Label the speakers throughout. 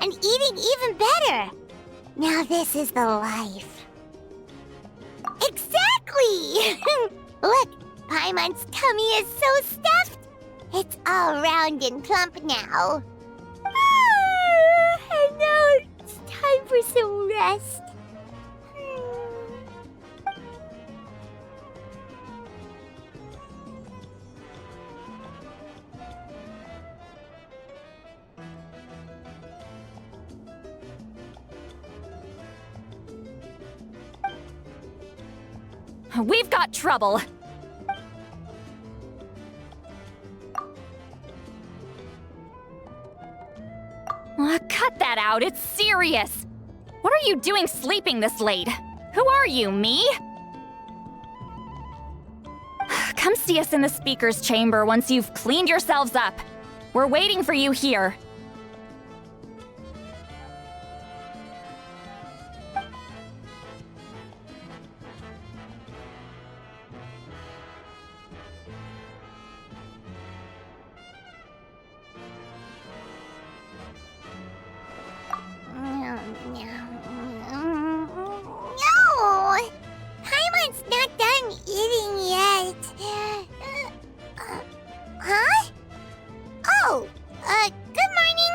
Speaker 1: and eating even better. Now this is the life. Exactly! Look, Paimon's tummy is so stuffed. It's all round and plump now. And now it's time for some rest.
Speaker 2: We've got trouble. Cut that out, it's serious. What are you doing sleeping this late? Who are you, me? Come see us in the speaker's chamber once you've cleaned yourselves up. We're waiting for you here.
Speaker 1: No! Paimon's not done eating yet. Huh? Oh, good morning.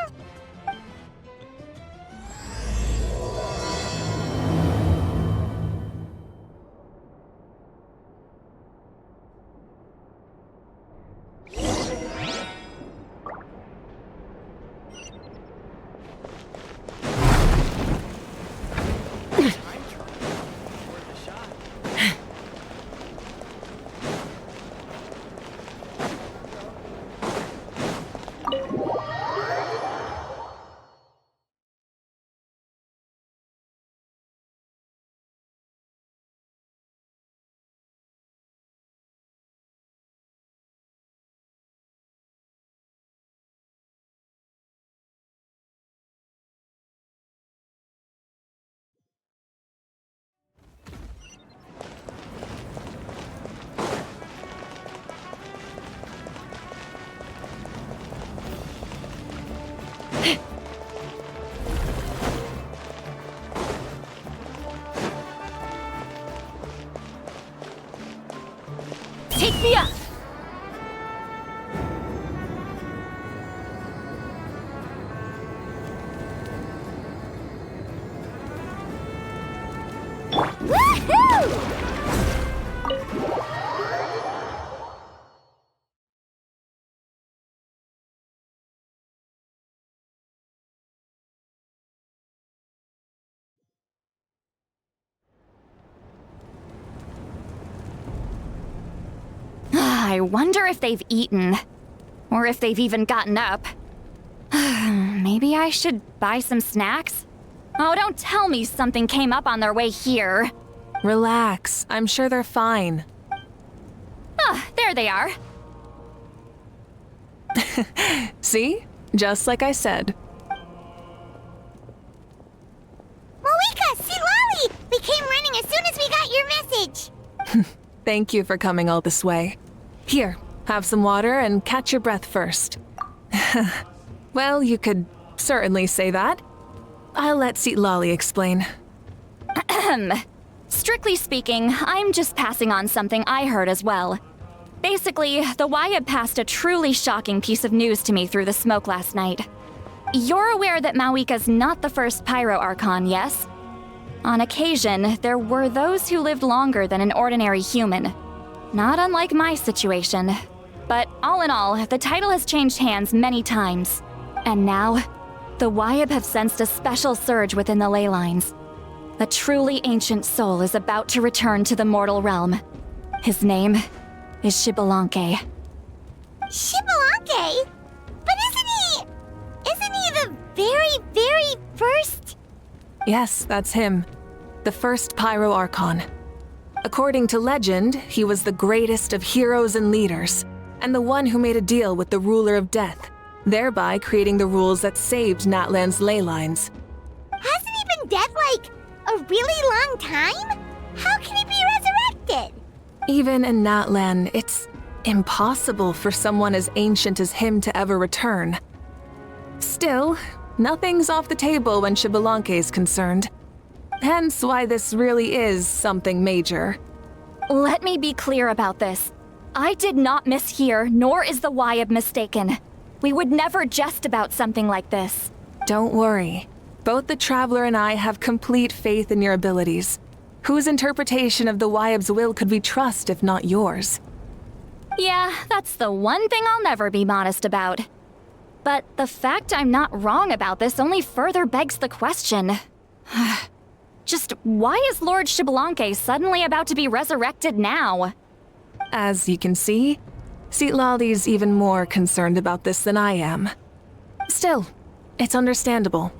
Speaker 2: Take me up!
Speaker 1: Woohoo!
Speaker 2: I wonder if they've eaten. Or if they've even gotten up. Maybe I should buy some snacks? Oh, don't tell me something came up on their way here.
Speaker 3: Relax. I'm sure they're fine.
Speaker 2: Ah, there they are.
Speaker 3: See? Just like I said.
Speaker 1: Mavuika, see Lolly! We came running as soon as we got your message.
Speaker 3: Thank you for coming all this way. Here, have some water and catch your breath first. Well, you could certainly say that. I'll let Seat Lolly explain.
Speaker 2: Strictly speaking, I'm just passing on something I heard as well. Basically, the Wyab passed a truly shocking piece of news to me through the smoke last night. You're aware that Mavuika's not the first Pyro Archon, yes? On occasion, there were those who lived longer than an ordinary human. Not unlike my situation. But all in all, the title has changed hands many times. And now, the Wyab have sensed a special surge within the ley lines. A truly ancient soul is about to return to the mortal realm. His name is Xbalanque.
Speaker 1: Xbalanque? But isn't he the very, very first?
Speaker 3: Yes, that's him. The first Pyro Archon. According to legend, he was the greatest of heroes and leaders, and the one who made a deal with the ruler of death, thereby creating the rules that saved Natlan's ley lines.
Speaker 1: Hasn't he been dead like a really long time? How can he be resurrected?
Speaker 3: Even in Natlan, it's impossible for someone as ancient as him to ever return. Still, Nothing's off the table when Xbalanque's concerned. Hence why this really is something major.
Speaker 2: Let me be clear about this. I did not mishear, nor is the Wyab mistaken. We would never jest about something like this.
Speaker 3: Don't worry. Both the Traveler and I have complete faith in your abilities. Whose interpretation of the Wyab's will could we trust if not yours?
Speaker 2: Yeah, that's the one thing I'll never be modest about. But the fact I'm not wrong about this only further begs the question. Just why is Lord Xbalanque suddenly about to be resurrected now?
Speaker 3: As you can see, Citlali's even more concerned about this than I am. Still, it's understandable.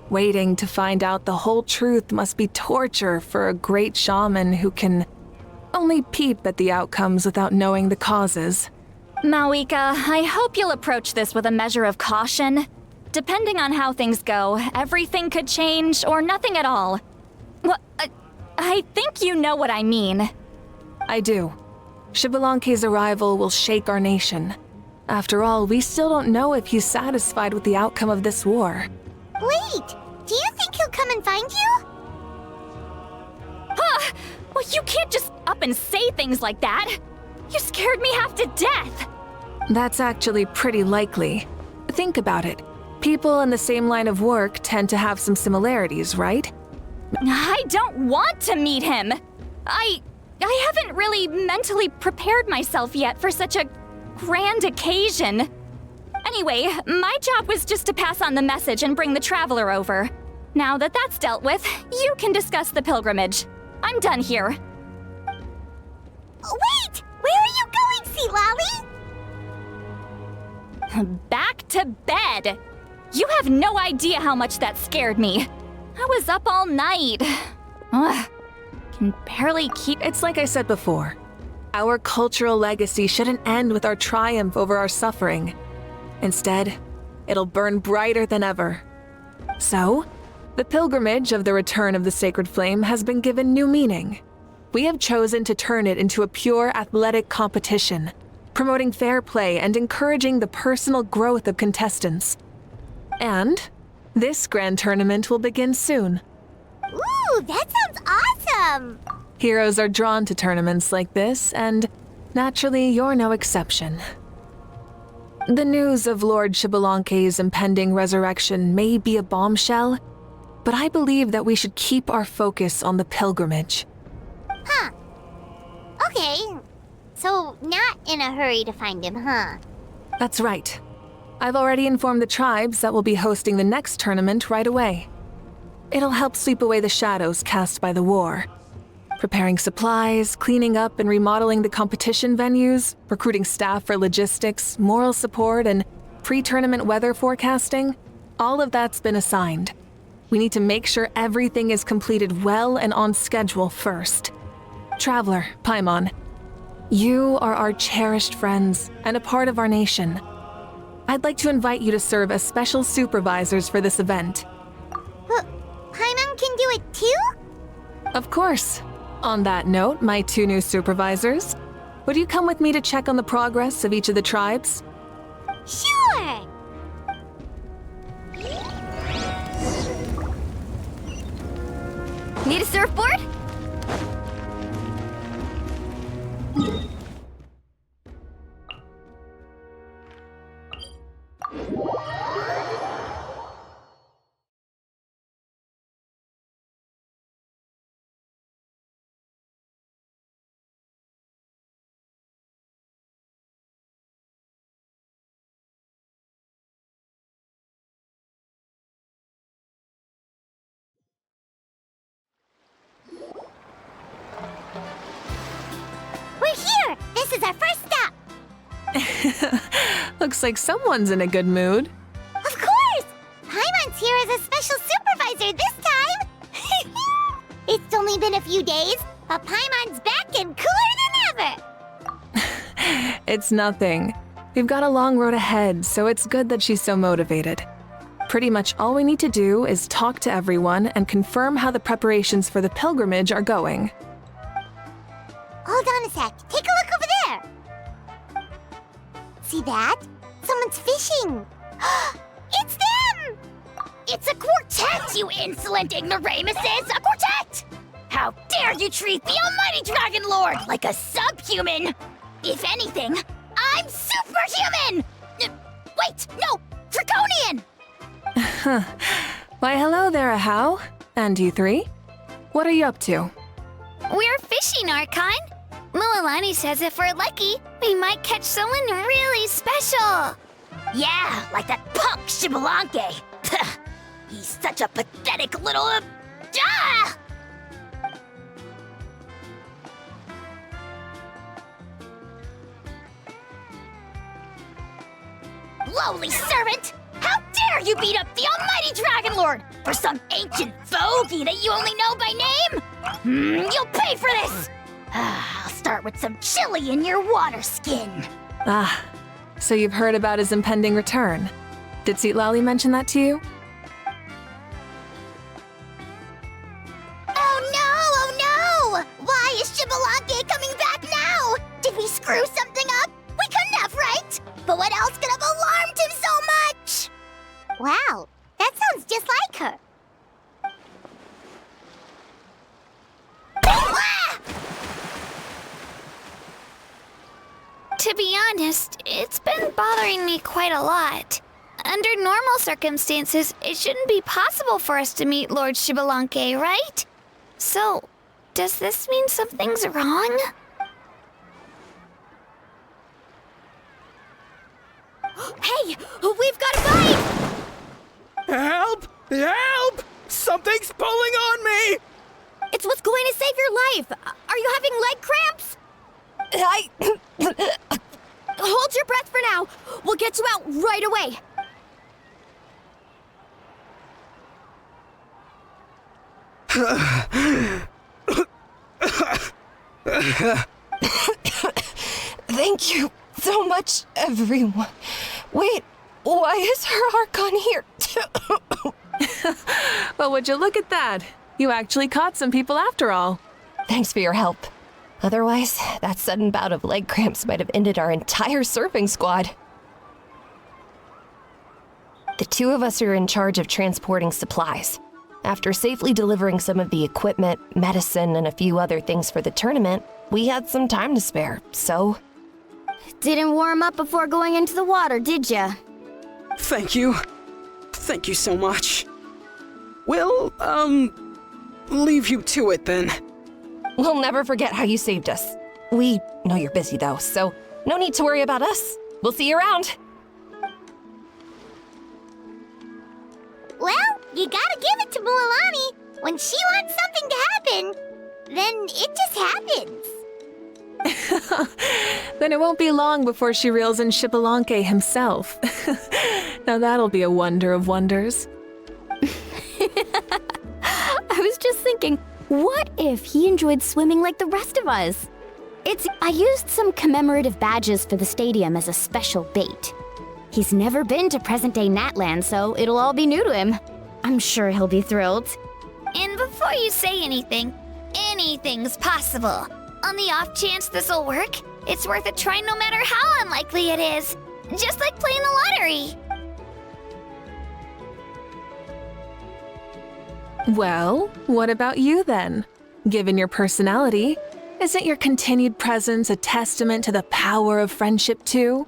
Speaker 3: Waiting to find out the whole truth must be torture for a great shaman who can only peep at the outcomes without knowing the causes.
Speaker 2: Mavuika, I hope you'll approach this with a measure of caution. Depending on how things go, everything could change or nothing at all. Well, I think you know what I mean.
Speaker 3: I do. Xbalanque's arrival will shake our nation. After all, we still don't know if he's satisfied with the outcome of this war.
Speaker 1: Wait, do you think he'll come and find you?
Speaker 2: Huh? Well, you can't just up and say things like that. You scared me half to death.
Speaker 3: That's actually pretty likely. Think about it. People in the same line of work tend to have some similarities, right?
Speaker 2: I don't want to meet him. I haven't really mentally prepared myself yet for such a grand occasion. Anyway, my job was just to pass on the message and bring the Traveler over. Now that that's dealt with, you can discuss the pilgrimage. I'm done here.
Speaker 1: Wait! Where are you going, Citlali?
Speaker 2: Back to bed! You have no idea how much that scared me. I was up all night. Ugh. Can barely keep...
Speaker 3: It's like I said before. Our cultural legacy shouldn't end with our triumph over our suffering. Instead, it'll burn brighter than ever. So, the pilgrimage of the return of the sacred flame has been given new meaning. We have chosen to turn it into a pure athletic competition, promoting fair play and encouraging the personal growth of contestants. And this grand tournament will begin soon.
Speaker 1: Ooh, that sounds awesome!
Speaker 3: Heroes are drawn to tournaments like this, and naturally, you're no exception. The news of Lord Xbalanque's impending resurrection may be a bombshell, but I believe that we should keep our focus on the pilgrimage.
Speaker 1: Huh. Okay. So, not in a hurry to find him, huh?
Speaker 3: That's right. I've already informed the tribes that we'll be hosting the next tournament right away. It'll help sweep away the shadows cast by the war. Preparing supplies, cleaning up and remodeling the competition venues, recruiting staff for logistics, moral support, and pre-tournament weather forecasting, all of that's been assigned. We need to make sure everything is completed well and on schedule first. Traveler, Paimon, you are our cherished friends and a part of our nation. I'd like to invite you to serve as special supervisors for this event.
Speaker 1: Paimon can do it too?
Speaker 3: Of course. On that note, my two new supervisors, would you come with me to check on the progress of each of the tribes?
Speaker 1: Sure!
Speaker 2: Need a surfboard?
Speaker 1: We're here! This is our first stop!
Speaker 3: Looks like someone's in a good mood.
Speaker 1: Of course! Paimon's here as a special supervisor this time! It's only been a few days, but Paimon's back and cooler than ever!
Speaker 3: It's nothing. We've got a long road ahead, so it's good that she's so motivated. Pretty much all we need to do is talk to everyone and confirm how the preparations for the pilgrimage are going.
Speaker 1: Hold on a sec. Take a look over there! See that? Someone's fishing! It's them! It's a quartet, you insolent ignoramuses! A quartet! How dare you treat the almighty Dragon Lord like a subhuman! If anything, I'm superhuman! Wait, no! Draconian!
Speaker 3: Why, hello there, Ahau. And you three? What are you up to?
Speaker 1: We're fishing, Archon. Mualani says if we're lucky, we might catch someone really special. Yeah, like that punk Shibalanke. He's such a pathetic little... Ah! Lowly servant! How dare you beat up the almighty Dragon Lord for some ancient fogey that you only know by name? You'll pay for this! I'll start with some chili in your water skin.
Speaker 3: Ah, so you've heard about his impending return. Did Lali mention that to you?
Speaker 1: Oh no! Why is Shibalanke coming back now? Did we screw something up? We couldn't have, right? But what else could have alarmed him so much? Wow, that sounds just like her.
Speaker 4: To be honest, it's been bothering me quite a lot. Under normal circumstances, it shouldn't be possible for us to meet Lord Shibalanke, right? So, does this mean something's wrong?
Speaker 1: Hey, we've got a bite!
Speaker 5: Help! Help! Something's pulling on me!
Speaker 1: It's what's going to save your life. Are you having leg cramps? Hold your breath for now. We'll get you out right away.
Speaker 6: Thank you so much, everyone. Wait, why is her Archon here?
Speaker 3: Well, would you look at that? You actually caught some people after all.
Speaker 6: Thanks for your help. Otherwise, that sudden bout of leg cramps might have ended our entire surfing squad. The two of us are in charge of transporting supplies. After safely delivering some of the equipment, medicine, and a few other things for the tournament, we had some time to spare, so...
Speaker 1: Didn't warm up before going into the water, did ya?
Speaker 5: Thank you. Thank you so much. We'll, leave you to it then.
Speaker 6: We'll never forget how you saved us. We know you're busy though, so no need to worry about us. We'll see you around.
Speaker 1: Well, you gotta give it to Mualani. When she wants something to happen, then it just happens.
Speaker 3: Then it won't be long before she reels in Shibalanke himself. Now that'll be a wonder of wonders.
Speaker 7: I was just thinking, what if he enjoyed swimming like the rest of us? I used some commemorative badges for the stadium as a special bait. He's never been to present-day Natland, so it'll all be new to him. I'm sure he'll be thrilled.
Speaker 4: And before you say anything, anything's possible. On the off chance this'll work, it's worth a try no matter how unlikely it is. Just like playing the lottery.
Speaker 3: Well, what about you then? Given your personality, isn't your continued presence a testament to the power of friendship too?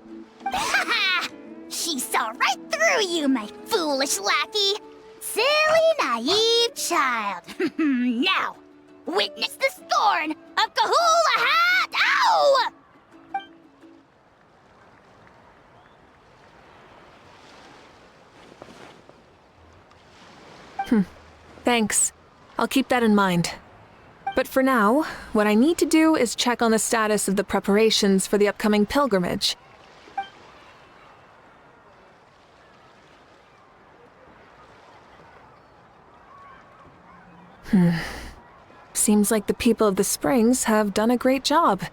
Speaker 1: She saw right through you, my foolish lackey. Silly, naive child. Now, witness the scorn of Kahula Hat! Ow!
Speaker 3: Thanks. I'll keep that in mind. But for now, what I need to do is check on the status of the preparations for the upcoming pilgrimage. Seems like the people of the Springs have done a great job.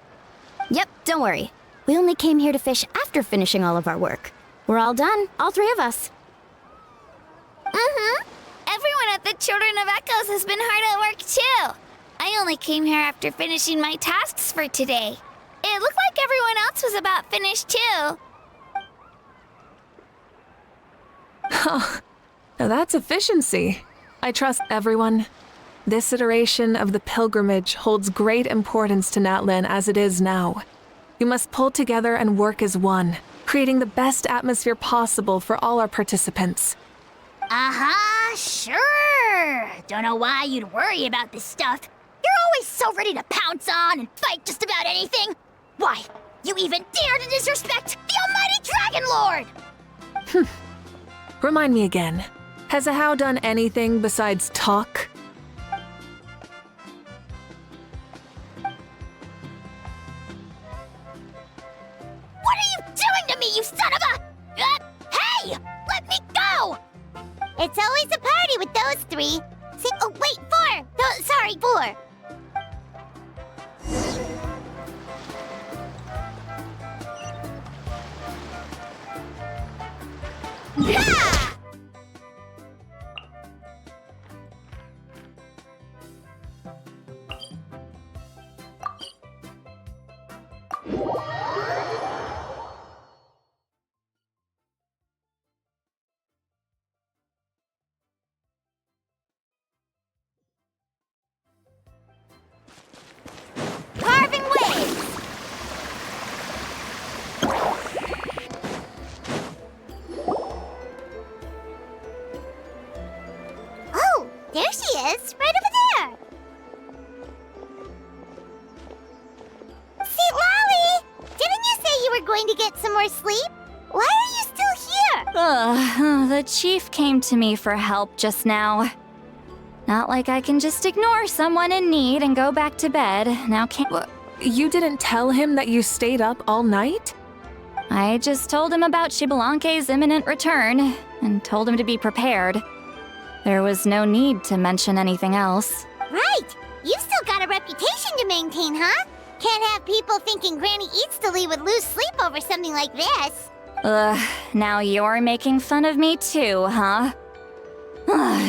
Speaker 7: Yep, don't worry. We only came here to fish after finishing all of our work. We're all done, all three of us.
Speaker 4: Everyone at the Children of Echoes has been hard at work too. I only came here after finishing my tasks for today. It looked like everyone else was about finished too.
Speaker 3: Now that's efficiency. I trust everyone. This iteration of the pilgrimage holds great importance to Natlin as it is now. We must pull together and work as one, creating the best atmosphere possible for all our participants.
Speaker 1: Sure. Don't know why you'd worry about this stuff. You're always so ready to pounce on and fight just about anything. Why, you even dare to disrespect the almighty Dragon Lord!
Speaker 3: Remind me again, has Ahau done anything besides talk?
Speaker 1: What are you doing to me, you son of a... hey! Let me go!
Speaker 4: It's always a party with those three. See, oh wait, four! Sorry, four.
Speaker 1: Ha! Carving waves!
Speaker 4: Oh, there she is, right over there. See, Lolly, didn't you say you were going to get some more sleep? Why are you still here?
Speaker 2: The chief came to me for help just now. Not like I can just ignore someone in need and go back to bed. Now can't...
Speaker 3: You didn't tell him that you stayed up all night?
Speaker 2: I just told him about Xbalanque's imminent return, and told him to be prepared. There was no need to mention anything else.
Speaker 4: Right. You've still got a reputation to maintain, huh? Can't have people thinking Granny Eatstily would lose sleep over something like this.
Speaker 2: Now you're making fun of me too, huh?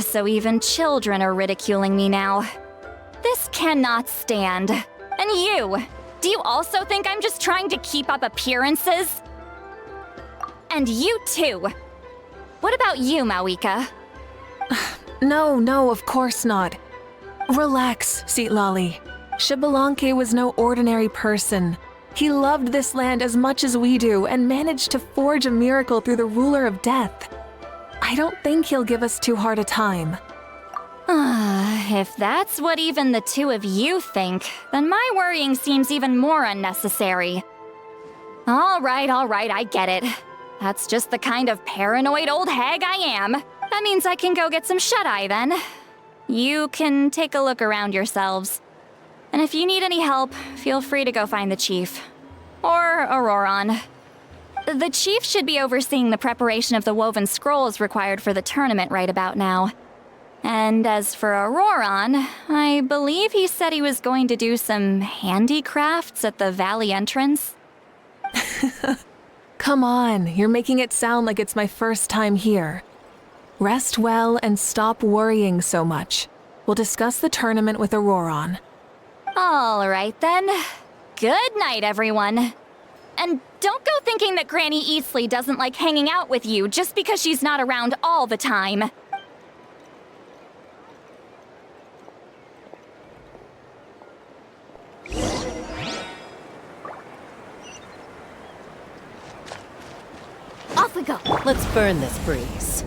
Speaker 2: So even children are ridiculing me now. This cannot stand. And you! Do you also think I'm just trying to keep up appearances? And you too! What about you, Mavuika?
Speaker 3: No, of course not. Relax, Lolly. Xbalanque was no ordinary person. He loved this land as much as we do and managed to forge a miracle through the ruler of death. I don't think he'll give us too hard a time.
Speaker 2: If that's what even the two of you think, then my worrying seems even more unnecessary. All right, I get it. That's just the kind of paranoid old hag I am. That means I can go get some shut-eye then. You can take a look around yourselves. And if you need any help, feel free to go find the chief. Or Auroron. The chief should be overseeing the preparation of the woven scrolls required for the tournament right about now. And as for Auroron, I believe he said he was going to do some handicrafts at the valley entrance.
Speaker 3: Come on, you're making it sound like it's my first time here. Rest well and stop worrying so much. We'll discuss the tournament with Auroron.
Speaker 2: All right then. Good night, everyone. And don't go thinking that Granny Eastly doesn't like hanging out with you just because she's not around all the time.
Speaker 4: Off we go.
Speaker 8: Let's burn this breeze.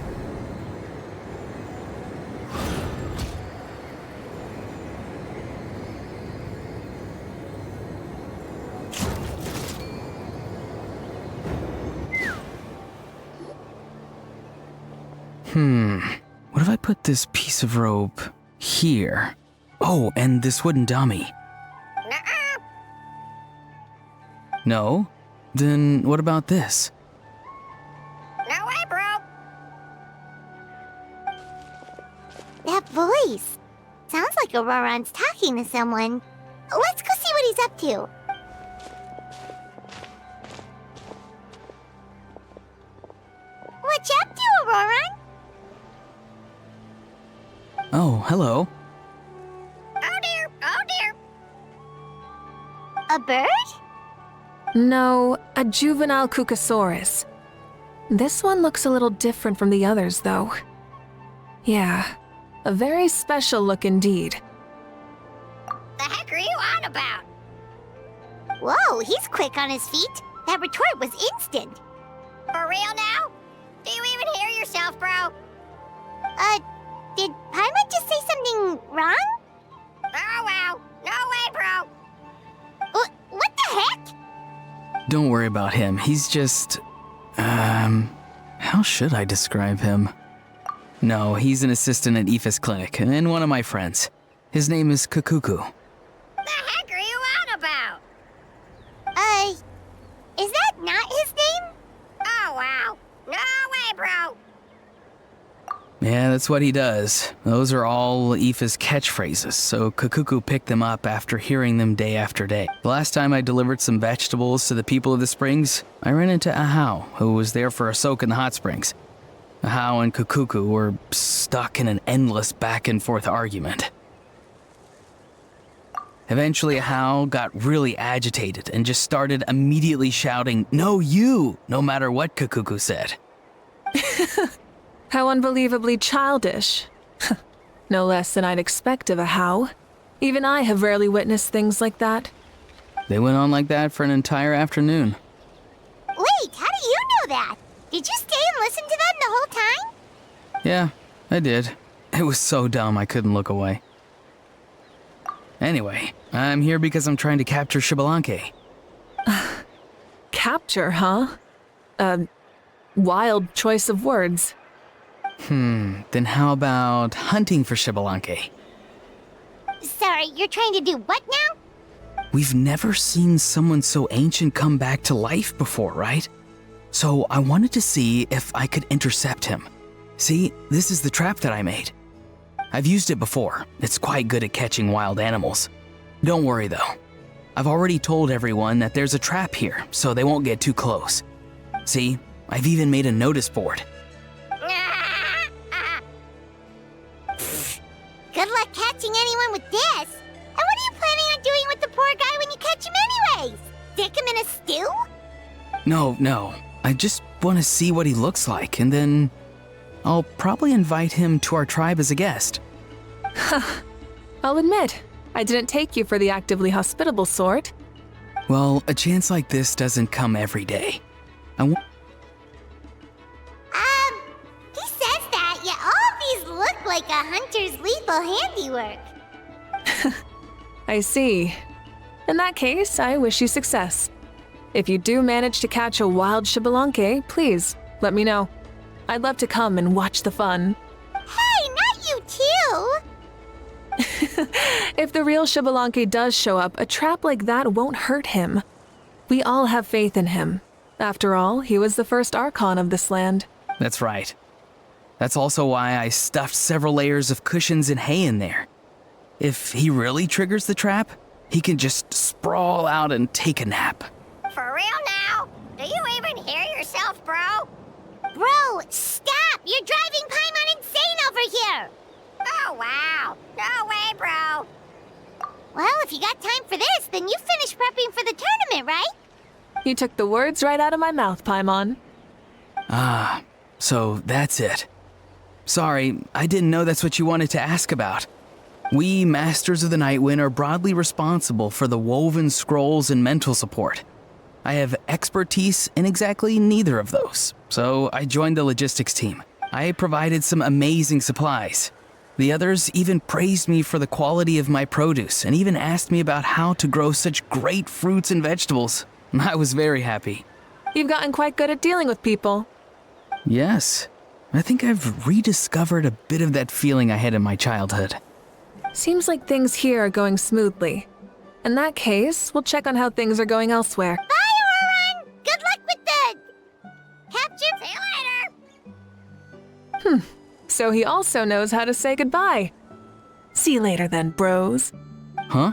Speaker 9: What if I put this piece of rope here? Oh, and this wooden dummy. No? Then what about this?
Speaker 4: No way, bro. That voice. Sounds like Auroron's talking to someone. Let's go see what he's up to. What you up to, Auroron?
Speaker 9: Oh, hello.
Speaker 4: Oh dear, oh dear. A bird?
Speaker 3: No, a juvenile Cucosaurus. This one looks a little different from the others, though. Yeah, a very special look indeed.
Speaker 1: The heck are you on about? Whoa, he's quick on his feet. That retort was instant. For real now? Do you even hear yourself, bro? Did Paimon just say something wrong? Oh, wow. No way, bro. What the heck?
Speaker 9: Don't worry about him. He's just... how should I describe him? No, he's an assistant at Aoife's clinic, and one of my friends. His name is Kukuku.
Speaker 1: The heck are you on about? Is that not his name? Oh, wow. No way, bro.
Speaker 9: Yeah, that's what he does. Those are all Aoife's catchphrases, so Kukuku picked them up after hearing them day after day. The last time I delivered some vegetables to the people of the springs, I ran into Ahau, who was there for a soak in the hot springs. Ahau and Kukuku were stuck in an endless back-and-forth argument. Eventually, Ahau got really agitated and just started immediately shouting, "No, you!" no matter what Kukuku said.
Speaker 3: How unbelievably childish. No less than I'd expect of a How. Even I have rarely witnessed things like that.
Speaker 9: They went on like that for an entire afternoon.
Speaker 1: Wait, how do you know that? Did you stay and listen to them the whole time?
Speaker 9: Yeah, I did. It was so dumb I couldn't look away. Anyway, I'm here because I'm trying to capture Xbalanque.
Speaker 3: Capture, huh? Wild choice of words.
Speaker 9: Then how about hunting for Xbalanque?
Speaker 1: Sorry, you're trying to do what now?
Speaker 9: We've never seen someone so ancient come back to life before, right? So I wanted to see if I could intercept him. See, this is the trap that I made. I've used it before. It's quite good at catching wild animals. Don't worry though. I've already told everyone that there's a trap here, so they won't get too close. See, I've even made a notice board.
Speaker 1: Good luck catching anyone with this. And what are you planning on doing with the poor guy when you catch him anyways? Stick him in a stew?
Speaker 9: No. I just want to see what he looks like, and then I'll probably invite him to our tribe as a guest.
Speaker 3: I'll admit, I didn't take you for the actively hospitable sort.
Speaker 9: Well, a chance like this doesn't come every day.
Speaker 1: He says that, yet all of these look like a hunter's lethal handiwork.
Speaker 3: I see. In that case, I wish you success. If you do manage to catch a wild Xbalanque, please, let me know. I'd love to come and watch the fun.
Speaker 1: Hey, not you too!
Speaker 3: If the real Xbalanque does show up, a trap like that won't hurt him. We all have faith in him. After all, he was the first Archon of this land.
Speaker 9: That's right. That's also why I stuffed several layers of cushions and hay in there. If he really triggers the trap, he can just sprawl out and take a nap.
Speaker 1: For real now? Do you even hear yourself, bro? Bro, stop! You're driving Paimon insane over here! Oh, wow. No way, bro. Well, if you got time for this, then you finished prepping for the tournament, right?
Speaker 3: You took the words right out of my mouth, Paimon.
Speaker 9: Ah, so that's it. Sorry, I didn't know that's what you wanted to ask about. We, Masters of the Nightwind, are broadly responsible for the woven scrolls and mental support. I have expertise in exactly neither of those, so I joined the logistics team. I provided some amazing supplies. The others even praised me for the quality of my produce and even asked me about how to grow such great fruits and vegetables. I was very happy.
Speaker 3: You've gotten quite good at dealing with people.
Speaker 9: Yes, I think I've rediscovered a bit of that feeling I had in my childhood.
Speaker 3: Seems like things here are going smoothly. In that case, we'll check on how things are going elsewhere.
Speaker 1: Bye, Auron! Good luck with the capture. See you later!
Speaker 3: So he also knows how to say goodbye. See you later then, bros.
Speaker 9: Huh?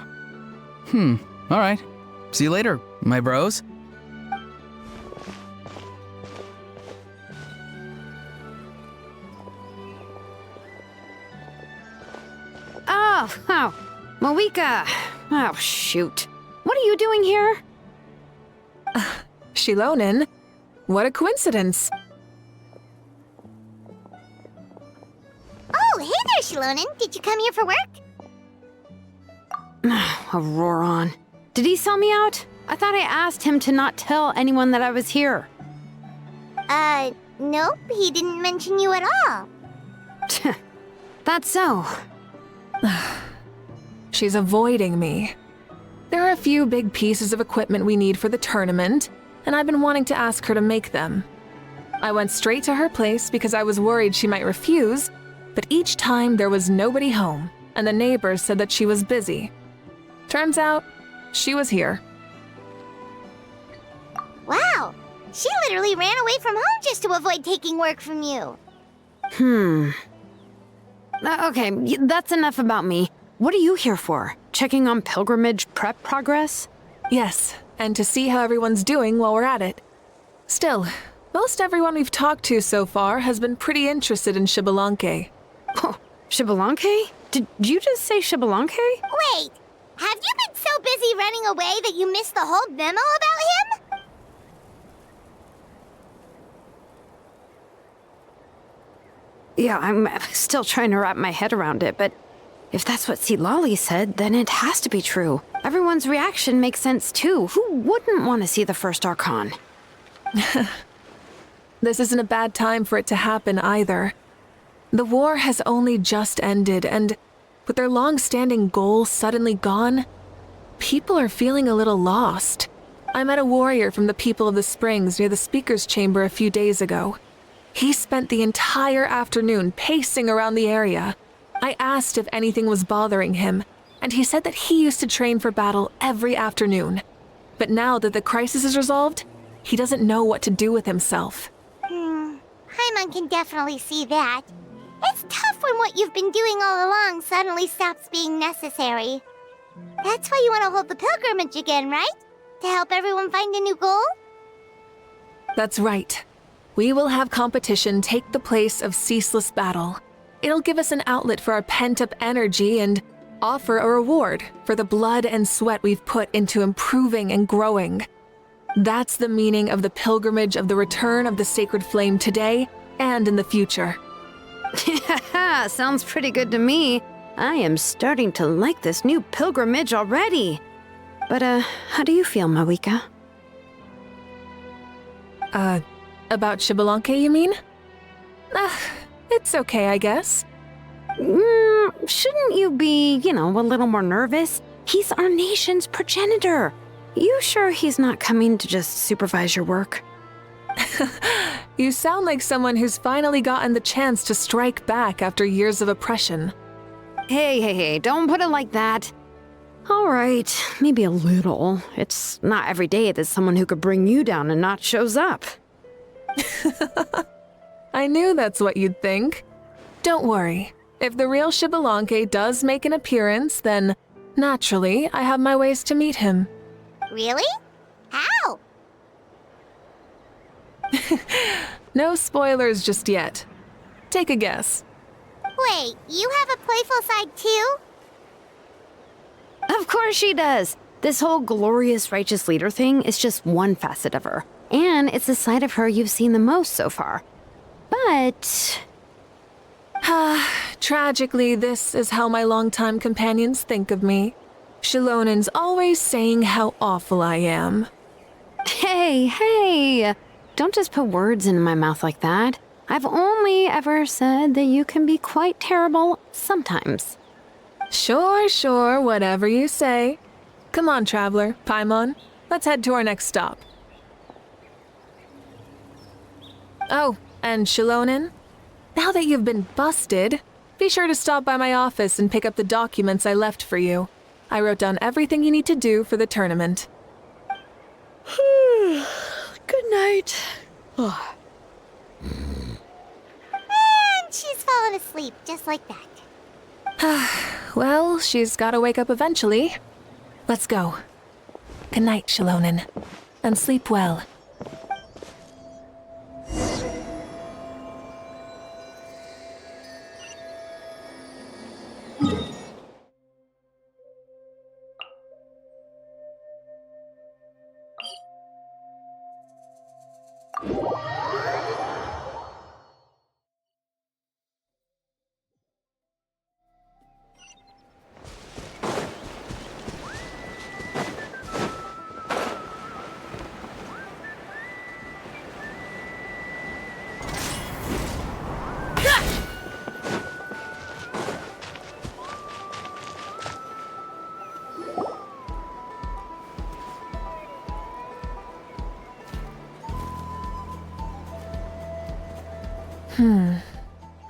Speaker 9: Alright. See you later, my bros.
Speaker 10: Oh, Mavuika. Oh, shoot. What are you doing here?
Speaker 3: Shilonin? What a coincidence.
Speaker 1: Oh,
Speaker 4: Shilonen. Did you come here for work?
Speaker 10: Auroron. Did he sell me out? I thought I asked him to not tell anyone that I was here.
Speaker 4: Nope. He didn't mention you at all.
Speaker 10: That's so.
Speaker 3: She's avoiding me. There are a few big pieces of equipment we need for the tournament, and I've been wanting to ask her to make them. I went straight to her place because I was worried she might refuse, but each time there was nobody home, and the neighbors said that she was busy. Turns out, she was here.
Speaker 4: Wow. She literally ran away from home just to avoid taking work from you.
Speaker 10: Okay, that's enough about me. What are you here for? Checking on pilgrimage prep progress?
Speaker 3: Yes, and to see how everyone's doing while we're at it. Still, most everyone we've talked to so far has been pretty interested in Xbalanque.
Speaker 10: Oh, Xbalanque? Did you just say Xbalanque?
Speaker 4: Wait, have you been so busy running away that you missed the whole memo about him?
Speaker 10: Yeah, I'm still trying to wrap my head around it, but if that's what Lolly said, then it has to be true. Everyone's reaction makes sense too. Who wouldn't want to see the first Archon?
Speaker 3: This isn't a bad time for it to happen either. The war has only just ended, and with their long-standing goal suddenly gone, people are feeling a little lost. I met a warrior from the People of the Springs near the Speaker's Chamber a few days ago. He spent the entire afternoon pacing around the area. I asked if anything was bothering him, and he said that he used to train for battle every afternoon. But now that the crisis is resolved, he doesn't know what to do with himself.
Speaker 4: Paimon can definitely see that. It's tough when what you've been doing all along suddenly stops being necessary. That's why you want to hold the pilgrimage again, right? To help everyone find a new goal?
Speaker 3: That's right. We will have competition take the place of ceaseless battle. It'll give us an outlet for our pent-up energy and offer a reward for the blood and sweat we've put into improving and growing. That's the meaning of the pilgrimage of the return of the sacred flame today and in the future.
Speaker 10: Sounds pretty good to me. I am starting to like this new pilgrimage already. But, how do you feel, Mavuika?
Speaker 3: About Xbalanque, you mean? It's okay, I guess.
Speaker 10: Shouldn't you be, a little more nervous? He's our nation's progenitor. You sure he's not coming to just supervise your work?
Speaker 3: You sound like someone who's finally gotten the chance to strike back after years of oppression.
Speaker 10: Hey, don't put it like that. All right, maybe a little. It's not every day that someone who could bring you down a notch shows up.
Speaker 3: I knew that's what you'd think. Don't worry. If the real Xbalanque does make an appearance, then naturally I have my ways to meet him.
Speaker 4: Really? How?
Speaker 3: No spoilers just yet. Take a guess.
Speaker 4: Wait, you have a playful side too?
Speaker 10: Of course she does. This whole glorious righteous leader thing is just one facet of her. And it's the side of her you've seen the most so far. But...
Speaker 3: Tragically, this is how my longtime companions think of me. Shilonen's always saying how awful I am.
Speaker 10: Hey! Don't just put words into my mouth like that. I've only ever said that you can be quite terrible sometimes.
Speaker 3: Sure, whatever you say. Come on, traveler, Paimon. Let's head to our next stop. Oh, and Shilonen, now that you've been busted, be sure to stop by my office and pick up the documents I left for you. I wrote down everything you need to do for the tournament.
Speaker 10: Good night.
Speaker 4: And she's fallen asleep, just like that.
Speaker 3: Well, she's gotta wake up eventually. Let's go. Good night, Shilonen. And sleep well.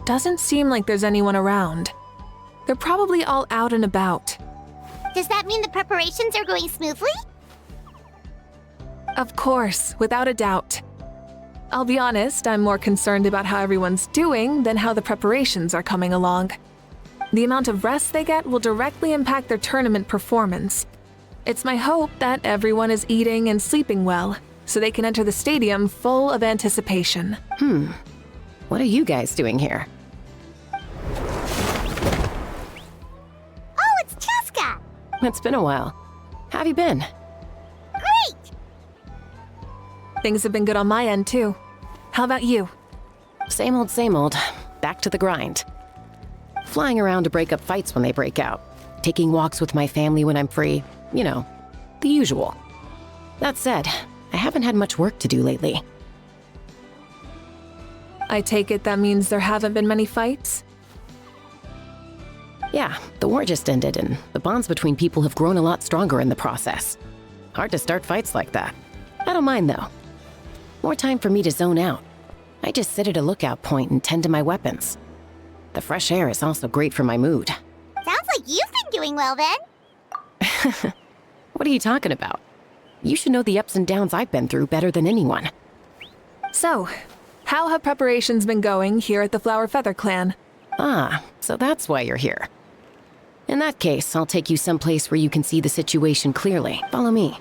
Speaker 3: Doesn't seem like there's anyone around. They're probably all out and about.
Speaker 1: Does that mean the preparations are going smoothly?
Speaker 3: Of course, without a doubt. I'll be honest, I'm more concerned about how everyone's doing than how the preparations are coming along. The amount of rest they get will directly impact their tournament performance. It's my hope that everyone is eating and sleeping well, so they can enter the stadium full of anticipation.
Speaker 8: What are you guys doing here?
Speaker 1: Oh, it's Cheska!
Speaker 8: It's been a while. How have you been?
Speaker 1: Great!
Speaker 3: Things have been good on my end, too. How about you?
Speaker 8: Same old, same old. Back to the grind. Flying around to break up fights when they break out. Taking walks with my family when I'm free. You know, the usual. That said, I haven't had much work to do lately.
Speaker 3: I take it that means there haven't been many fights?
Speaker 8: Yeah, the war just ended and the bonds between people have grown a lot stronger in the process. Hard to start fights like that. I don't mind though. More time for me to zone out. I just sit at a lookout point and tend to my weapons. The fresh air is also great for my mood.
Speaker 1: Sounds like you've been doing well then.
Speaker 8: What are you talking about? You should know the ups and downs I've been through better than anyone.
Speaker 3: So, how have preparations been going here at the Flower Feather Clan?
Speaker 8: Ah, so that's why you're here. In that case, I'll take you someplace where you can see the situation clearly. Follow me.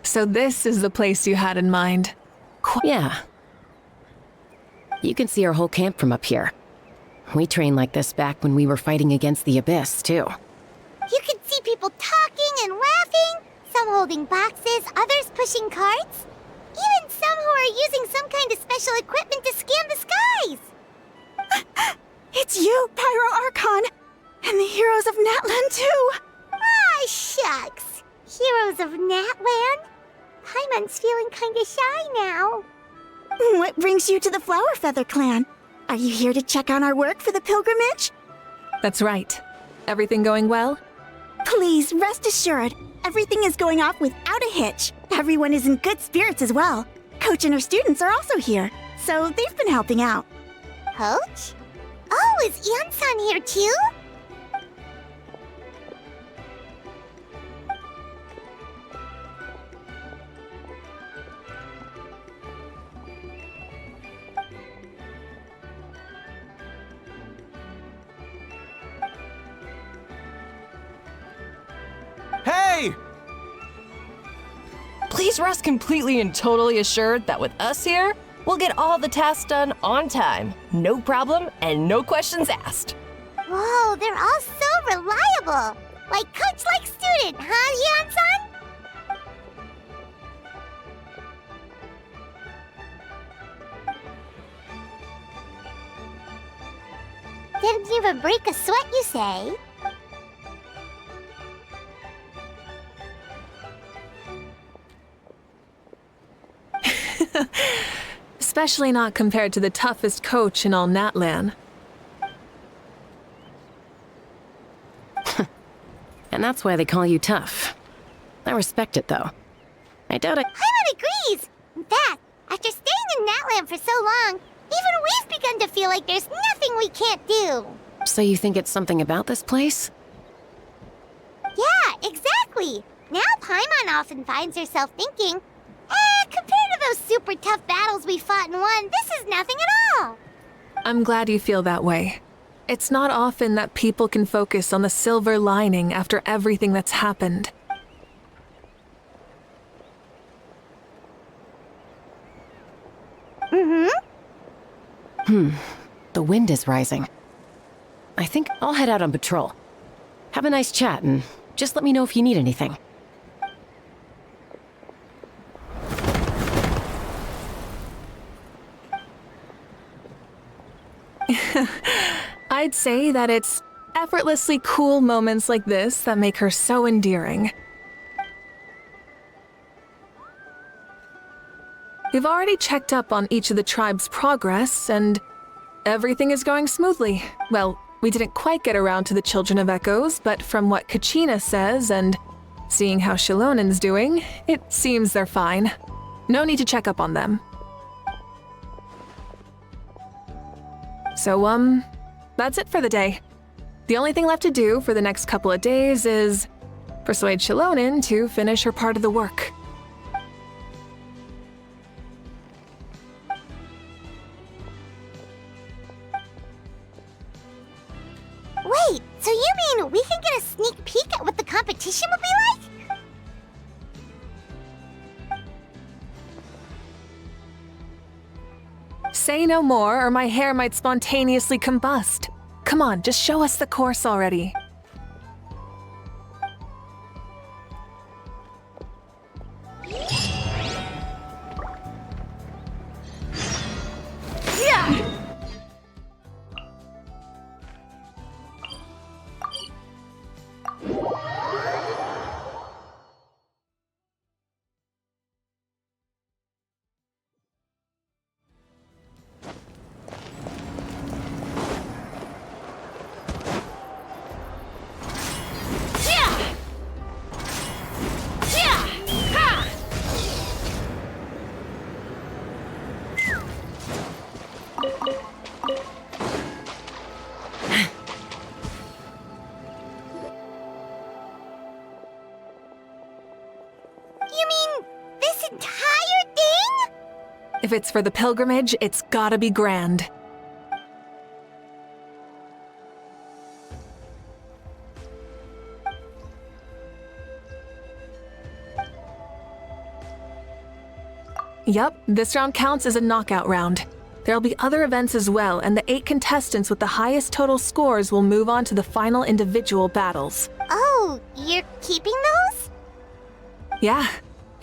Speaker 3: So this is the place you had in mind.
Speaker 8: Yeah. You can see our whole camp from up here. We trained like this back when we were fighting against the Abyss, too.
Speaker 1: You can see people talking and laughing, some holding boxes, others pushing carts. Even some who are using some kind of special equipment to scan the skies.
Speaker 11: It's you, Pyro Archon! And the heroes of Natlan, too!
Speaker 1: Ah, shucks. Heroes of Natland? Paimon's feeling kinda shy now.
Speaker 11: What brings you to the Flower Feather Clan? Are you here to check on our work for the pilgrimage?
Speaker 3: That's right. Everything going well?
Speaker 11: Please, rest assured, everything is going off without a hitch. Everyone is in good spirits as well. Coach and her students are also here, so they've been helping out.
Speaker 1: Coach? Oh, is Ian-san here too?
Speaker 12: Hey!
Speaker 13: Please rest completely and totally assured that with us here, we'll get all the tasks done on time. No problem and no questions asked.
Speaker 1: Whoa, they're all so reliable. Like coach, like student, huh, Ian-san? Didn't even break a sweat, you say?
Speaker 3: Especially not compared to the toughest coach in all Natlan.
Speaker 8: And that's why they call you tough. I respect it, though. I doubt it.
Speaker 1: Paimon agrees! In fact, after staying in Natland for so long, even we've begun to feel like there's nothing we can't do.
Speaker 8: So you think it's something about this place?
Speaker 1: Yeah, exactly! Now Paimon often finds herself thinking, compared to those super tough battles we fought and won, this is nothing at all!
Speaker 3: I'm glad you feel that way. It's not often that people can focus on the silver lining after everything that's happened.
Speaker 8: The wind is rising. I think I'll head out on patrol. Have a nice chat and just let me know if you need anything.
Speaker 3: I'd say that it's effortlessly cool moments like this that make her so endearing. We've already checked up on each of the tribe's progress, and everything is going smoothly. Well, we didn't quite get around to the Children of Echoes, but from what Kachina says and seeing how Shilonen's doing, it seems they're fine. No need to check up on them. So, that's it for the day. The only thing left to do for the next couple of days is persuade Shilonen to finish her part of the work.
Speaker 11: Wait, so you mean we can get a sneak peek at what the competition will be like?
Speaker 3: Say no more or my hair might spontaneously combust. Come on, just show us the course already.
Speaker 11: You mean this entire thing?
Speaker 3: If it's for the pilgrimage, it's gotta be grand. Yup, this round counts as a knockout round. There'll be other events as well, and the 8 contestants with the highest total scores will move on to the final individual battles.
Speaker 11: Oh, you're keeping those?
Speaker 3: Yeah,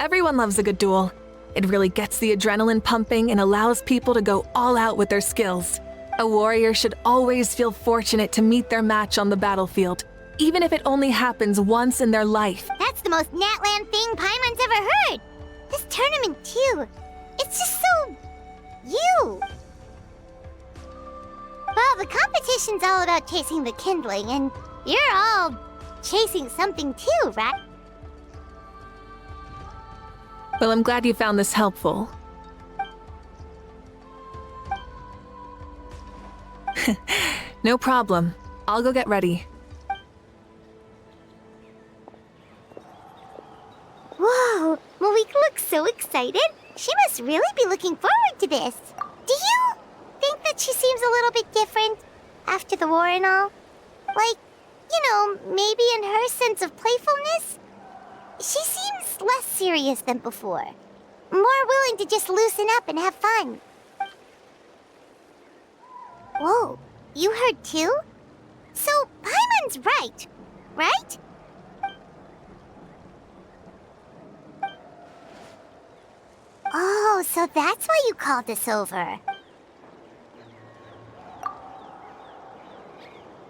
Speaker 3: everyone loves a good duel. It really gets the adrenaline pumping and allows people to go all out with their skills. A warrior should always feel fortunate to meet their match on the battlefield, even if it only happens once in their life.
Speaker 11: That's the most Natland thing Paimon's ever heard. This tournament, too. It's just so... you. Well, the competition's all about chasing the kindling, and you're all chasing something too, right?
Speaker 3: Well, I'm glad you found this helpful. No problem. I'll go get ready.
Speaker 11: Whoa, Mavuika looks so excited. She must really be looking forward to this. Do you think that she seems a little bit different after the war and all? Like, you know, maybe in her sense of playfulness? She seems less serious than before. More willing to just loosen up and have fun. Whoa, you heard too? So, Paimon's right, right? Oh, so that's why you called us over.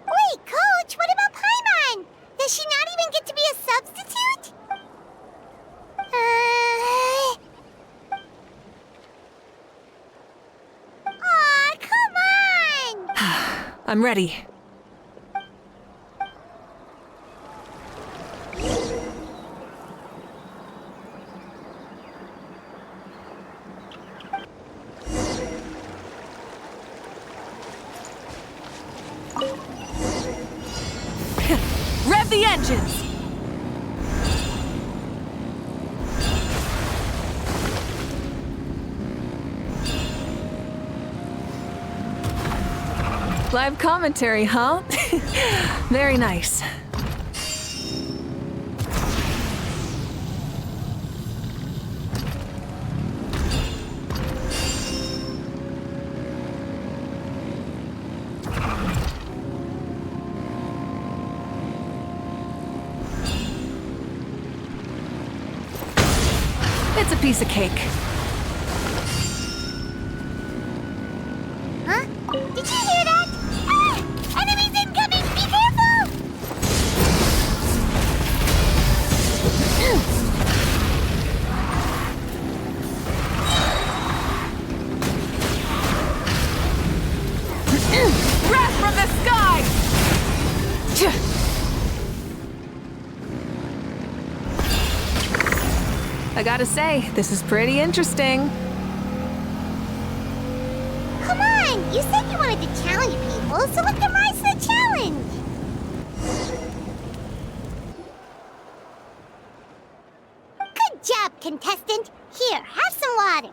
Speaker 11: Wait, Coach, what about Paimon? Does she not even get to be a substitute? Aw, come on!
Speaker 3: I'm ready. Rev the engines! Live commentary, huh? Very nice. It's a piece of cake.
Speaker 11: Huh? Did you hear that? Ah! An
Speaker 3: I gotta say, this is pretty interesting.
Speaker 11: Come on! You said you wanted to challenge people, so let them rise to the challenge! Good job, contestant! Here, have some water!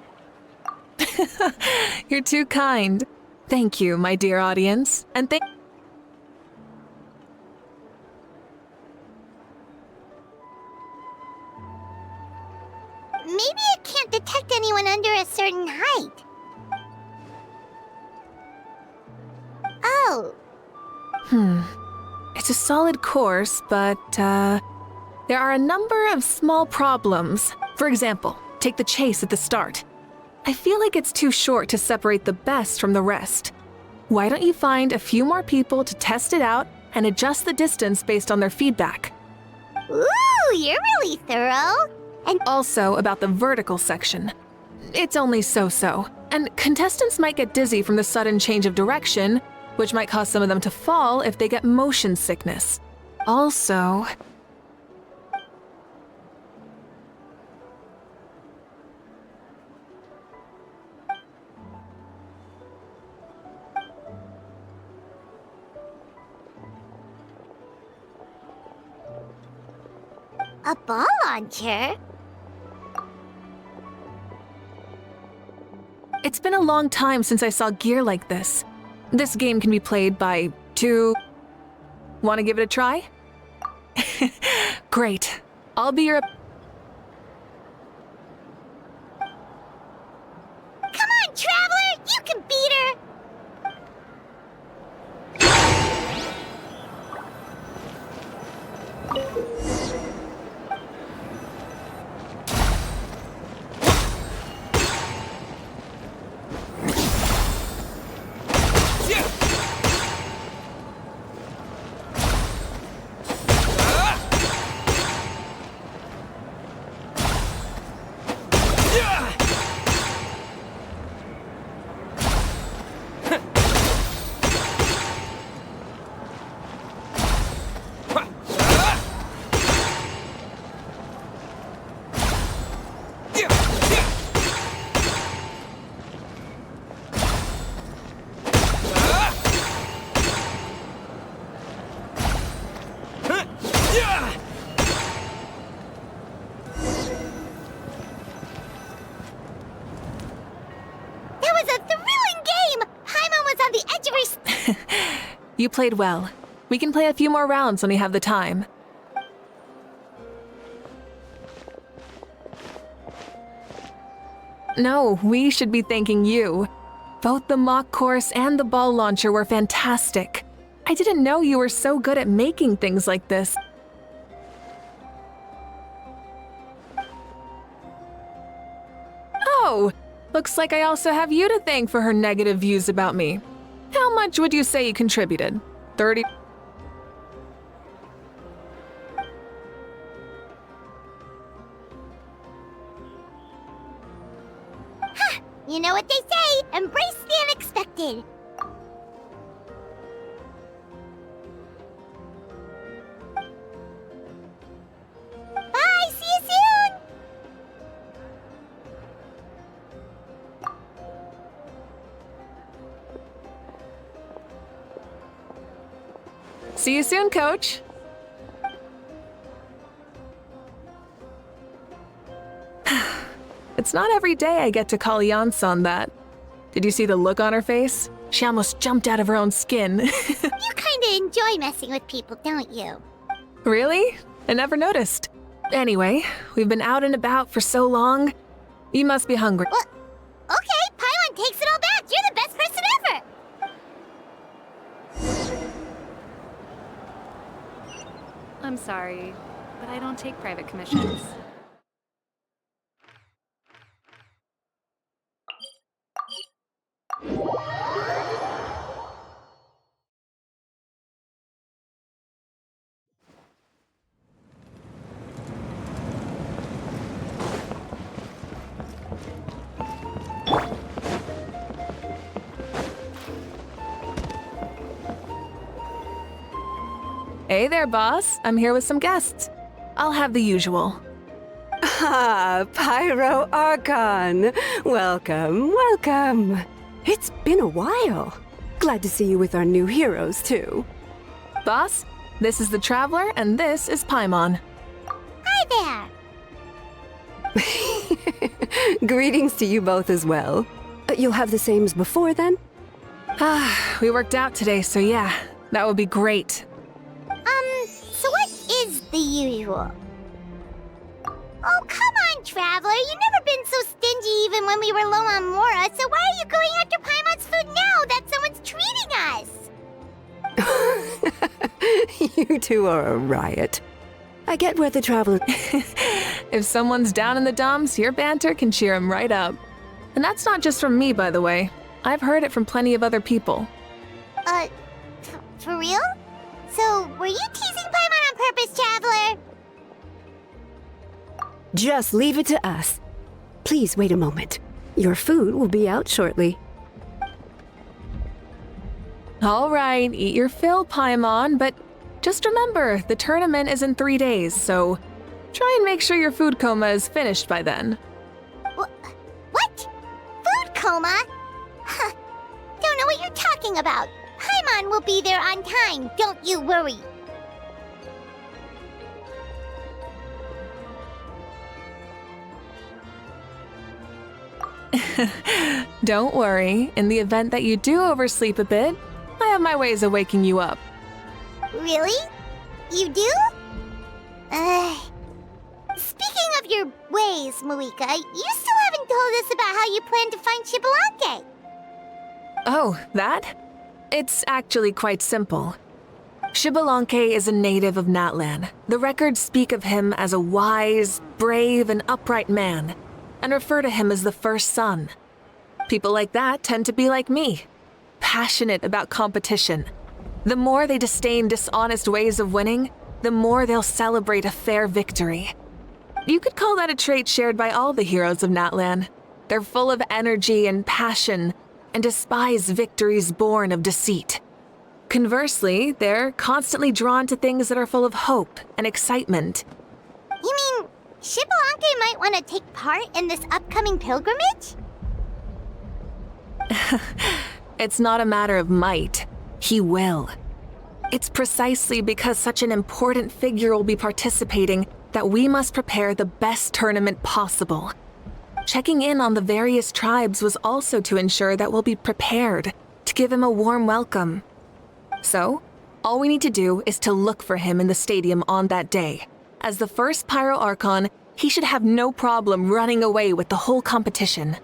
Speaker 3: You're too kind. Thank you, my dear audience. And thank...
Speaker 11: Maybe it can't detect anyone under a certain height. Oh.
Speaker 3: It's a solid course, but, there are a number of small problems. For example, take the chase at the start. I feel like it's too short to separate the best from the rest. Why don't you find a few more people to test it out and adjust the distance based on their feedback?
Speaker 11: Ooh, you're really thorough. And
Speaker 3: Also about the vertical section. It's only so-so, and contestants might get dizzy from the sudden change of direction, which might cause some of them to fall if they get motion sickness. Also...
Speaker 11: a ball launcher?
Speaker 3: It's been a long time since I saw gear like this. This game can be played by two... Want to give it a try? Great. I'll be your...
Speaker 11: Come on, Traveler! You can beat her!
Speaker 3: You played well. We can play a few more rounds when we have the time. No, we should be thanking you. Both the mock course and the ball launcher were fantastic. I didn't know you were so good at making things like this. Oh, looks like I also have you to thank for her negative views about me. How much would you say you contributed? 30?
Speaker 11: You know what they say, embrace the unexpected. Bye, see you soon!
Speaker 3: See you soon, Coach. It's not every day I get to call Yansan that. Did you see the look on her face? She almost jumped out of her own skin.
Speaker 11: You kinda enjoy messing with people, don't you?
Speaker 3: Really? I never noticed. Anyway, we've been out and about for so long. You must be hungry.
Speaker 11: Well, okay, Paimon takes it all back. You're the best person ever!
Speaker 2: I'm sorry, but I don't take private commissions.
Speaker 3: Hey there, boss. I'm here with some guests. I'll have the usual.
Speaker 12: Ah, Pyro Archon. Welcome, welcome. It's been a while. Glad to see you with our new heroes, too.
Speaker 3: Boss, this is the Traveler, and this is Paimon.
Speaker 11: Hi there.
Speaker 12: Greetings to you both as well. You'll have the same as before, then?
Speaker 3: We worked out today, so yeah, that would be great.
Speaker 11: So what is the usual? Oh, come on, Traveler. You've never been so stingy even when we were low on Mora, so why are you going after Paimon's food now that someone's treating us?
Speaker 12: You two are a riot. I get where the Traveler...
Speaker 3: If someone's down in the dumps, your banter can cheer him right up. And that's not just from me, by the way. I've heard it from plenty of other people.
Speaker 11: For real? So, were you teasing Paimon on purpose, Traveler?
Speaker 12: Just leave it to us. Please wait a moment. Your food will be out shortly.
Speaker 3: All right, eat your fill, Paimon, but just remember, the tournament is in 3 days, so try and make sure your food coma is finished by then.
Speaker 11: What? Food coma? Huh. Don't know what you're talking about. Paimon will be there on time, don't you worry.
Speaker 3: Don't worry, in the event that you do oversleep a bit, I have my ways of waking you up.
Speaker 11: Really? You do? Speaking of your ways, Mavuika, you still haven't told us about how you plan to find Xbalanque.
Speaker 3: Oh, that? It's actually quite simple. Xbalanque is a native of Natlan. The records speak of him as a wise, brave, and upright man, and refer to him as the first son. People like that tend to be like me, passionate about competition. The more they disdain dishonest ways of winning, the more they'll celebrate a fair victory. You could call that a trait shared by all the heroes of Natlan. They're full of energy and passion, and despise victories born of deceit. Conversely, they're constantly drawn to things that are full of hope and excitement.
Speaker 11: You mean Xbalanque might want to take part in this upcoming pilgrimage?
Speaker 3: It's not a matter of might. He will. It's precisely because such an important figure will be participating that we must prepare the best tournament possible. Checking in on the various tribes was also to ensure that we'll be prepared to give him a warm welcome. So, all we need to do is to look for him in the stadium on that day. As the first Pyro Archon, he should have no problem running away with the whole competition.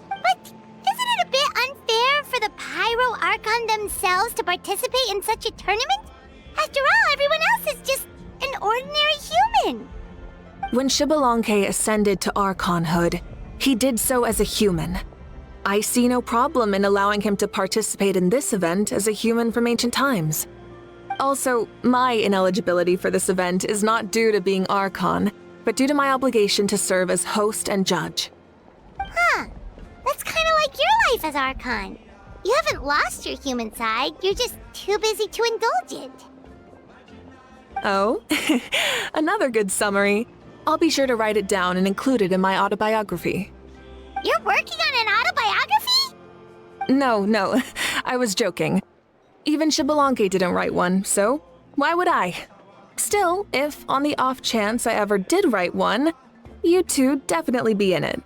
Speaker 11: But isn't it a bit unfair for the Pyro Archon themselves to participate in such a tournament? After all, everyone else is just an ordinary human.
Speaker 3: When Xbalanque ascended to Archonhood, he did so as a human. I see no problem in allowing him to participate in this event as a human from ancient times. Also, my ineligibility for this event is not due to being Archon, but due to my obligation to serve as host and judge.
Speaker 11: Huh. That's kind of like your life as Archon. You haven't lost your human side, you're just too busy to indulge it.
Speaker 3: Oh, another good summary. I'll be sure to write it down and include it in my autobiography.
Speaker 11: You're working on an autobiography?
Speaker 3: No, I was joking. Even Xbalanque didn't write one, so why would I? Still, if on the off chance I ever did write one, you two definitely be in it.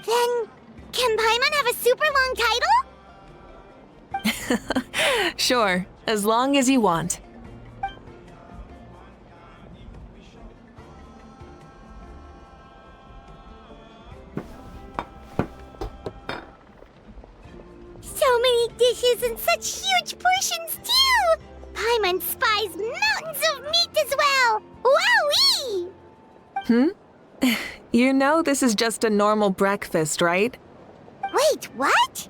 Speaker 11: Then, can Paimon have a super long title?
Speaker 3: Sure, as long as you want.
Speaker 11: So many dishes and such huge portions, too! Paimon spies mountains of meat as well! Wowee!
Speaker 3: You know this is just a normal breakfast, right?
Speaker 11: Wait, what?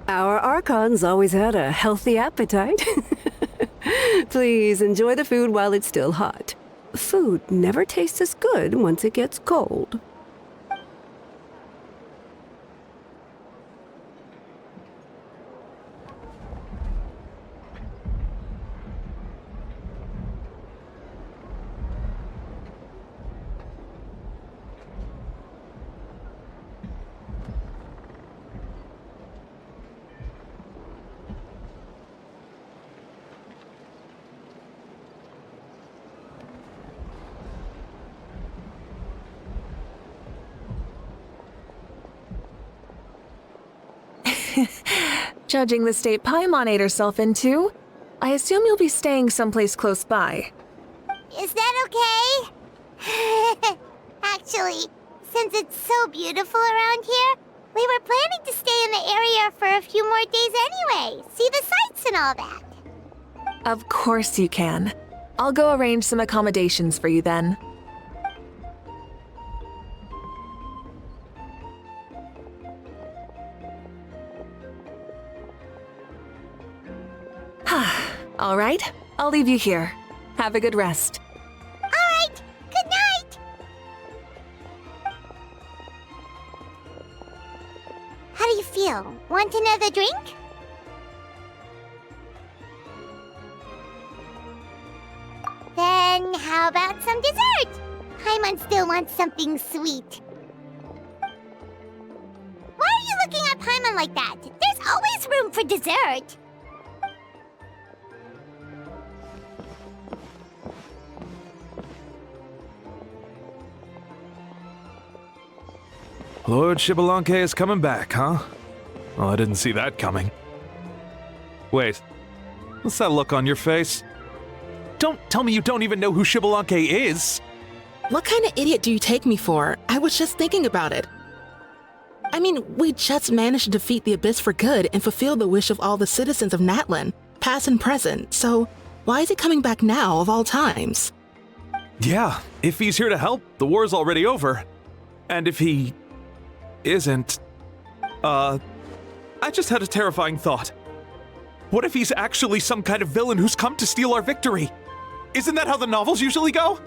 Speaker 12: Our Archon's always had a healthy appetite. Please enjoy the food while it's still hot. Food never tastes as good once it gets cold.
Speaker 3: Judging the state Paimon ate herself into, I assume you'll be staying someplace close by.
Speaker 11: Is that okay? Actually, since it's so beautiful around here, we were planning to stay in the area for a few more days anyway. See the sights and all that.
Speaker 3: Of course you can. I'll go arrange some accommodations for you then. All right, I'll leave you here. Have a good rest.
Speaker 11: All right, good night. How do you feel? Want another drink? Then how about some dessert? Paimon still wants something sweet. Why are you looking at Paimon like that? There's always room for dessert.
Speaker 14: Lord Xbalanque is coming back, huh? Oh, I didn't see that coming. Wait, what's that look on your face? Don't tell me you don't even know who Xbalanque is!
Speaker 15: What kind of idiot do you take me for? I was just thinking about it. I mean, we just managed to defeat the Abyss for good and fulfill the wish of all the citizens of Natlan, past and present, so why is he coming back now of all times?
Speaker 14: Yeah, if he's here to help, the war's already over. And if he isn't, I just had a terrifying thought. What if he's actually some kind of villain who's come to steal our victory? Isn't that how the novels usually go?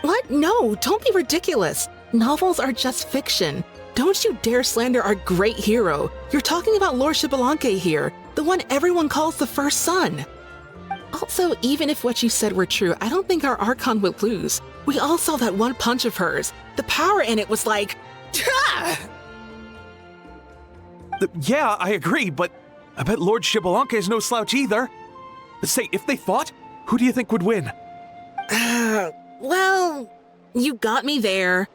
Speaker 15: What? No, don't be ridiculous. Novels are just fiction. Don't you dare slander our great hero. You're talking about Lord Xbalanque here, the one everyone calls the first son. Also, even if what you said were true, I don't think our Archon would lose. We all saw that one punch of hers. The power in it was like...
Speaker 14: Yeah, I agree, but I bet Lord Xbalanque is no slouch either. Say, if they fought, who do you think would win?
Speaker 15: Well, you got me there.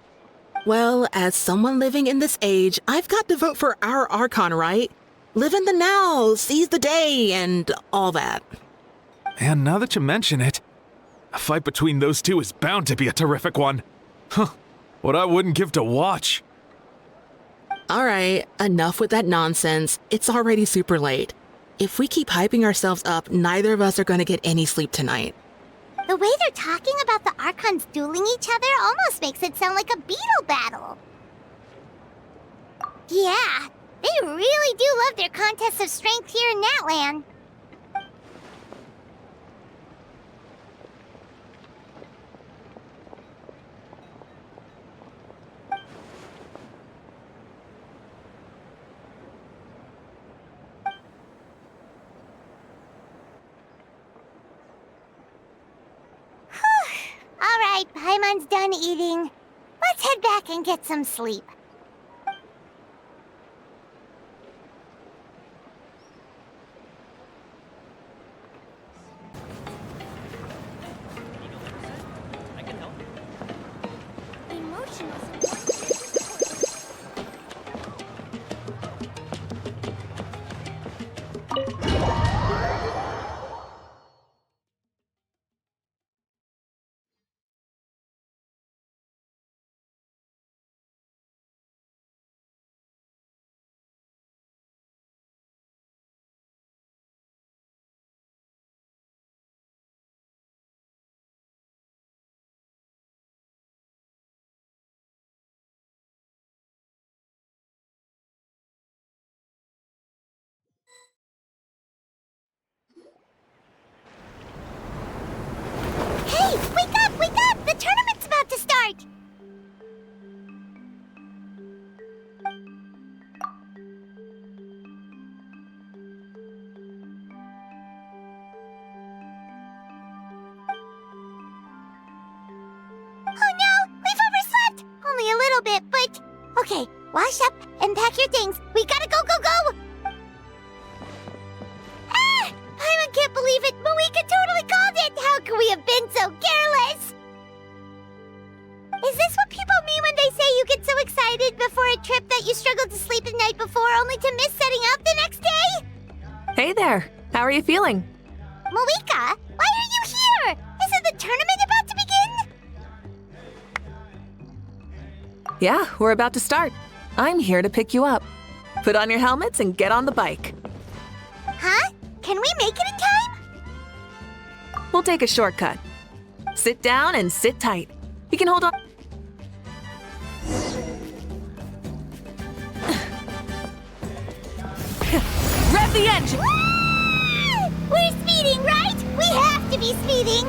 Speaker 15: Well, as someone living in this age, I've got to vote for our Archon, right? Live in the now, seize the day, and all that.
Speaker 14: And now that you mention it, a fight between those two is bound to be a terrific one. Huh, what I wouldn't give to watch.
Speaker 15: All right, enough with that nonsense. It's already super late. If we keep hyping ourselves up, neither of us are going to get any sleep tonight.
Speaker 11: The way they're talking about the Archons dueling each other almost makes it sound like a beetle battle. Yeah, they really do love their contests of strength here in Natlan. Alright, Paimon's done eating. Let's head back and get some sleep. Hey, wake up, wake up! The tournament's about to start! Oh no, we've overslept! Only a little bit, but... Okay, wash up and pack your things. We gotta go, go, go! Ah! Paimon can't believe it! Mavuika totally called it! How could we have been so careless? Is this what people mean when they say you get so excited before a trip that you struggled to sleep the night before only to miss setting out the next day?
Speaker 3: Hey there. How are you feeling?
Speaker 11: Mavuika, why are you here? Isn't the tournament about to begin?
Speaker 3: Yeah, we're about to start. I'm here to pick you up. Put on your helmets and get on the bike.
Speaker 11: Huh? Can we make it in time?
Speaker 3: We'll take a shortcut. Sit down and sit tight. You can hold on. Rev the engine!
Speaker 11: We're speeding, right? We have to be speeding!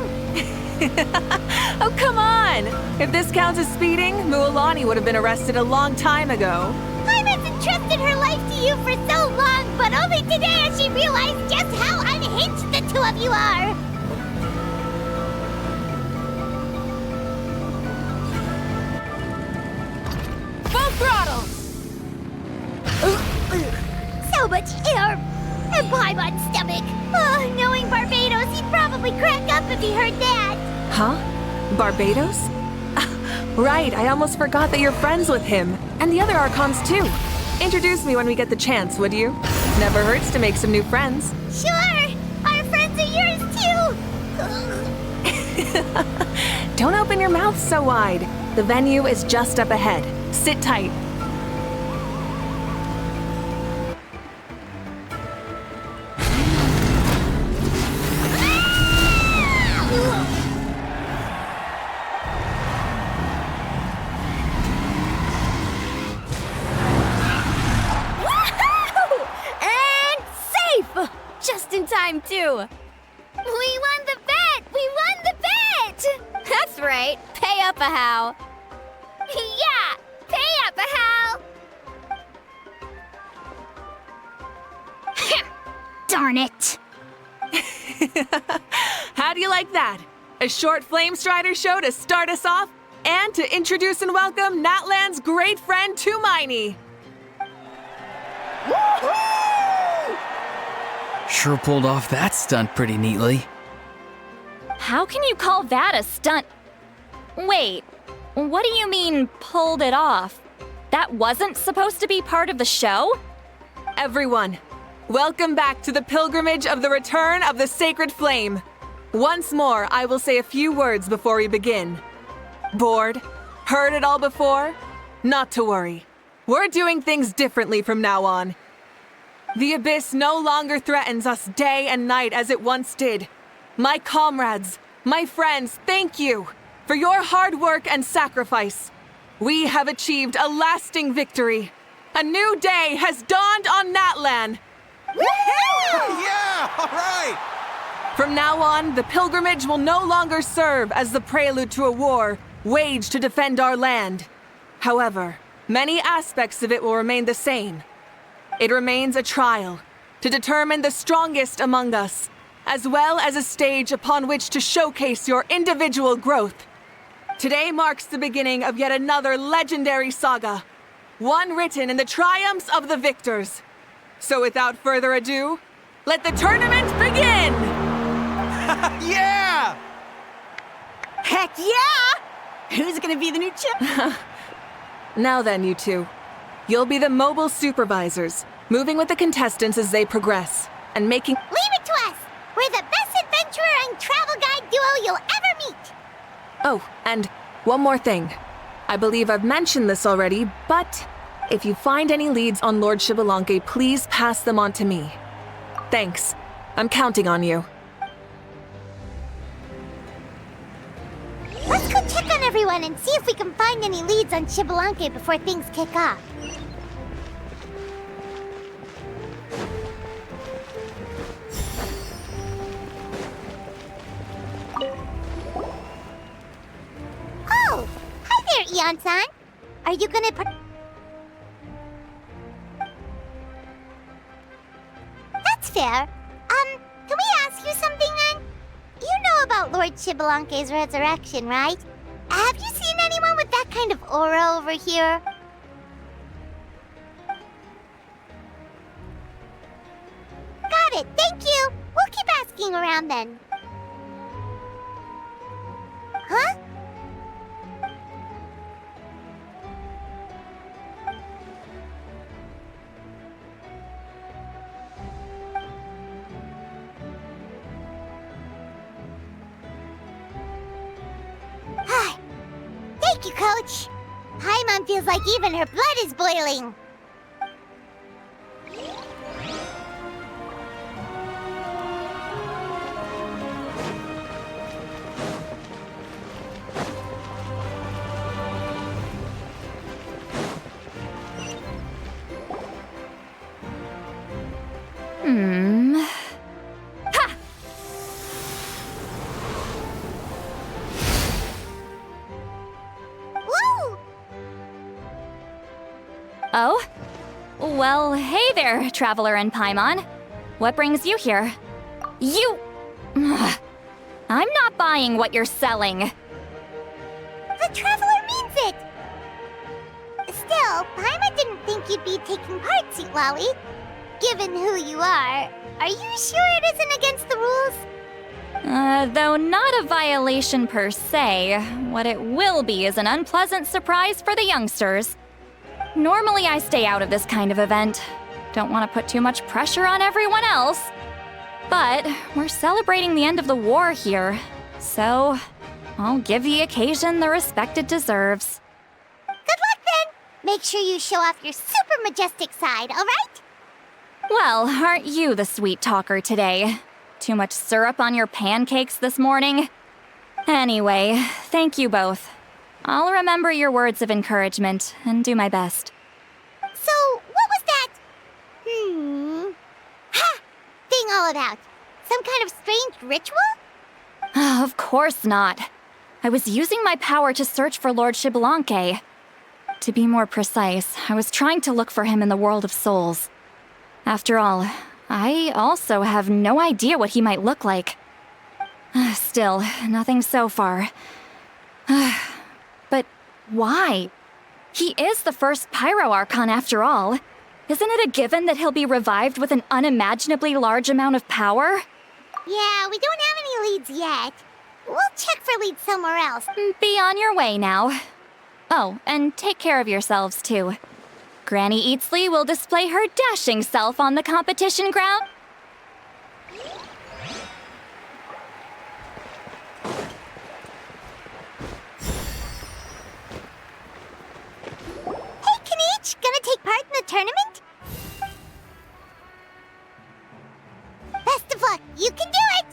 Speaker 3: Oh, come on! If this counts as speeding, Mualani would have been arrested a long time ago.
Speaker 11: Hyman's entrusted her life to you for so long, but only today has she realized just how unhinged the two of you are!
Speaker 3: Full throttle!
Speaker 11: So much air! And Paimon's stomach! Oh, knowing Barbados, he'd probably crack up if he heard that!
Speaker 3: Huh? Barbados? Right, I almost forgot that you're friends with him. And the other Archons, too. Introduce me when we get the chance, would you? Never hurts to make some new friends.
Speaker 11: Sure! Our friends are yours, too!
Speaker 3: Don't open your mouth so wide. The venue is just up ahead. Sit tight.
Speaker 7: Time too.
Speaker 1: We won the bet! We won the bet!
Speaker 7: That's right. Pay up a how.
Speaker 1: Yeah! Pay up a how! Darn it!
Speaker 3: How do you like that? A short Flame Strider show to start us off, and to introduce and welcome Natlan's great friend Tumaini.
Speaker 9: Sure pulled off that stunt pretty neatly.
Speaker 2: How can you call that a stunt? Wait, what do you mean, pulled it off? That wasn't supposed to be part of the show?
Speaker 3: Everyone, welcome back to the pilgrimage of the return of the sacred flame. Once more, I will say a few words before we begin. Bored? Heard it all before? Not to worry. We're doing things differently from now on. The abyss no longer threatens us day and night as it once did. My comrades, my friends, thank you for your hard work and sacrifice. We have achieved a lasting victory. A new day has dawned on Natlan.
Speaker 16: Yeah, all right!
Speaker 3: From now on, the pilgrimage will no longer serve as the prelude to a war waged to defend our land. However, many aspects of it will remain the same. It remains a trial to determine the strongest among us, as well as a stage upon which to showcase your individual growth. Today marks the beginning of yet another legendary saga, one written in the triumphs of the victors. So without further ado, let the tournament begin!
Speaker 16: Yeah!
Speaker 7: Heck yeah! Who's gonna be the new champ?
Speaker 3: Now then, you two. You'll be the mobile supervisors, moving with the contestants as they progress, and making—
Speaker 11: Leave it to us! We're the best adventurer and travel guide duo you'll ever meet!
Speaker 3: Oh, and one more thing. I believe I've mentioned this already, but if you find any leads on Lord Xbalanque, please pass them on to me. Thanks. I'm counting on you.
Speaker 11: Let's go check on everyone and see if we can find any leads on Xbalanque before things kick off. Oh! Hi there, Eon-san! Are you gonna That's fair. Can we ask you something then? You know about Lord Xbalanque's resurrection, right? Have you seen anyone with that kind of aura over here? Got it, thank you! We'll keep asking around then. Huh? Thank you, Coach. Paimon feels like even her blood is boiling.
Speaker 2: Ha!
Speaker 11: Woo!
Speaker 2: Oh? Well, hey there, Traveler and Paimon. What brings you here? You... Ugh. I'm not buying what you're selling.
Speaker 11: The Traveler means it! Still, Paimon didn't think you'd be taking part, Sweet Lolly. Given who you are you sure it isn't against the rules?
Speaker 2: Though not a violation per se, what it will be is an unpleasant surprise for the youngsters. Normally I stay out of this kind of event. Don't want to put too much pressure on everyone else. But we're celebrating the end of the war here, so I'll give the occasion the respect it deserves.
Speaker 11: Good luck then! Make sure you show off your super majestic side, alright?
Speaker 2: Well, aren't you the sweet talker today? Too much syrup on your pancakes this morning? Anyway, thank you both. I'll remember your words of encouragement and do my best.
Speaker 11: So, what was that? Ha! Thing all about? Some kind of strange ritual?
Speaker 2: Of course not. I was using my power to search for Lord Xbalanque. To be more precise, I was trying to look for him in the world of souls. After all, I also have no idea what he might look like. Still, nothing so far. But why? He is the first Pyro Archon after all. Isn't it a given that he'll be revived with an unimaginably large amount of power?
Speaker 11: Yeah, we don't have any leads yet. We'll check for leads somewhere else.
Speaker 2: Be on your way now. Oh, and take care of yourselves too. Granny Eatsley will display her dashing self on the competition ground.
Speaker 11: Hey, Kanichi, gonna take part in the tournament? Best of luck, you can do it!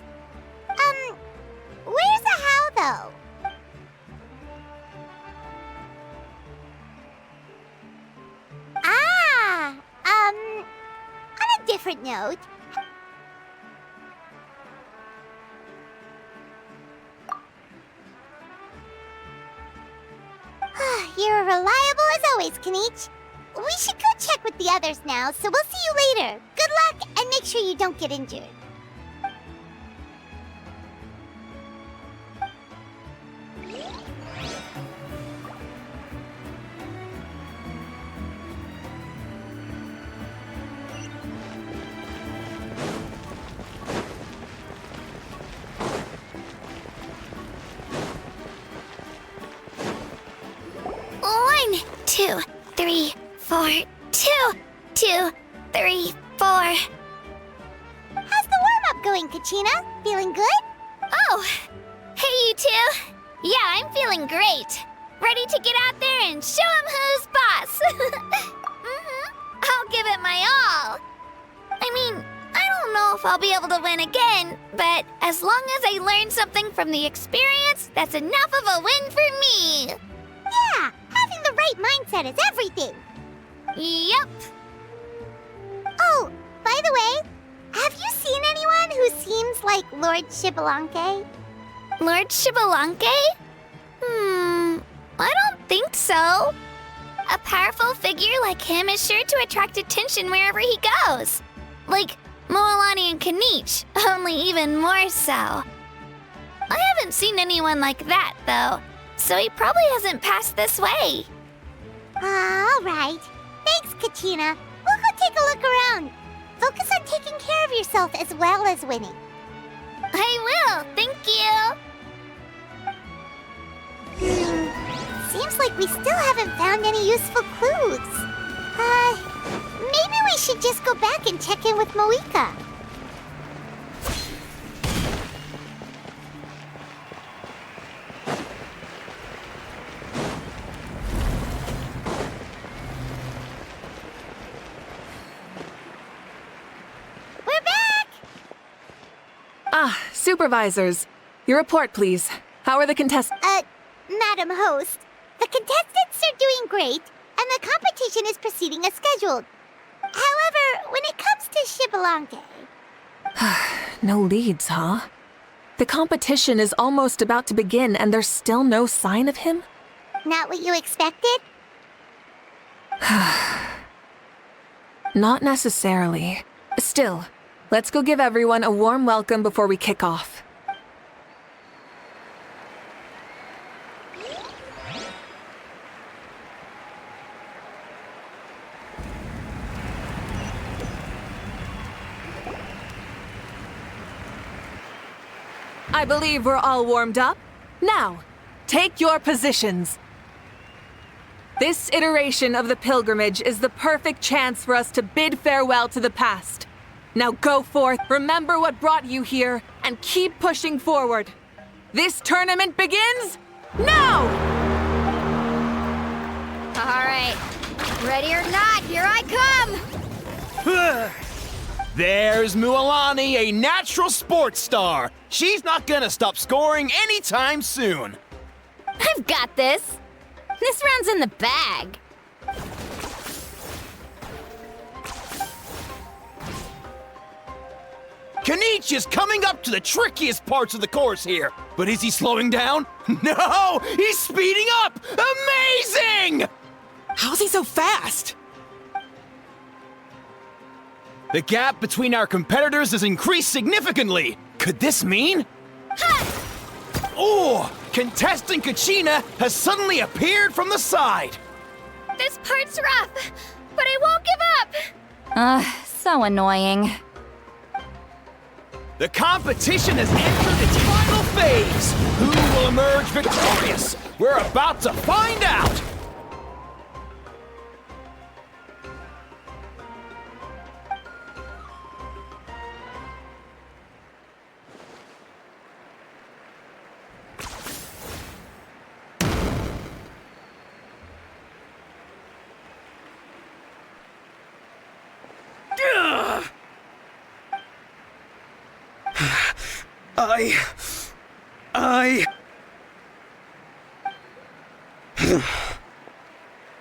Speaker 11: Where's the how, though? On a different note. You're reliable as always, Kanichi. We should go check with the others now, so we'll see you later. Good luck, and make sure you don't get injured.
Speaker 4: One, 2, 3, 4, 2, 2, 3, 4.
Speaker 11: How's the warm-up going, Kachina? Feeling good?
Speaker 4: Oh, hey you two. Yeah, I'm feeling great. Ready to get out there and show 'em who's boss. I'll give it my all. I mean, I don't know if I'll be able to win again, but as long as I learn something from the experience, that's enough of a win for me.
Speaker 11: Yeah, having the right mindset is everything.
Speaker 4: Yep.
Speaker 11: Oh, by the way, have you seen anyone who seems like Lord Xbalanque?
Speaker 4: Lord Xbalanque? I don't think so. A powerful figure like him is sure to attract attention wherever he goes. Like Moalani and Kanichi, only even more so. I haven't seen anyone like that, though, so he probably hasn't passed this way.
Speaker 11: All right. Thanks, Kachina. We'll go take a look around. Focus on taking care of yourself as well as winning.
Speaker 4: I will, thank you.
Speaker 11: Seems like we still haven't found any useful clues. Maybe we should just go back and check in with Mavuika.
Speaker 3: Supervisors, your report, please. How are the contestants?
Speaker 11: Madam Host, the contestants are doing great, and the competition is proceeding as scheduled. However, when it comes to Shibalanke...
Speaker 3: No leads, huh? The competition is almost about to begin, and there's still no sign of him?
Speaker 11: Not what you expected?
Speaker 3: Not necessarily. Still, let's go give everyone a warm welcome before we kick off. I believe we're all warmed up. Now, take your positions. This iteration of the pilgrimage is the perfect chance for us to bid farewell to the past. Now go forth, remember what brought you here, and keep pushing forward. This tournament begins now!
Speaker 1: All right. Ready or not, here I come!
Speaker 16: There's Mualani, a natural sports star. She's not gonna stop scoring anytime soon.
Speaker 7: I've got this. This round's in the bag.
Speaker 16: Kenichi is coming up to the trickiest parts of the course here. But is he slowing down? No! He's speeding up! Amazing!
Speaker 15: How's he so fast?
Speaker 16: The gap between our competitors has increased significantly. Could this mean? Oh! Contestant Kachina has suddenly appeared from the side.
Speaker 1: This part's rough, but I won't give up!
Speaker 2: So annoying.
Speaker 16: The competition has entered its final phase. Who will emerge victorious? We're about to find out.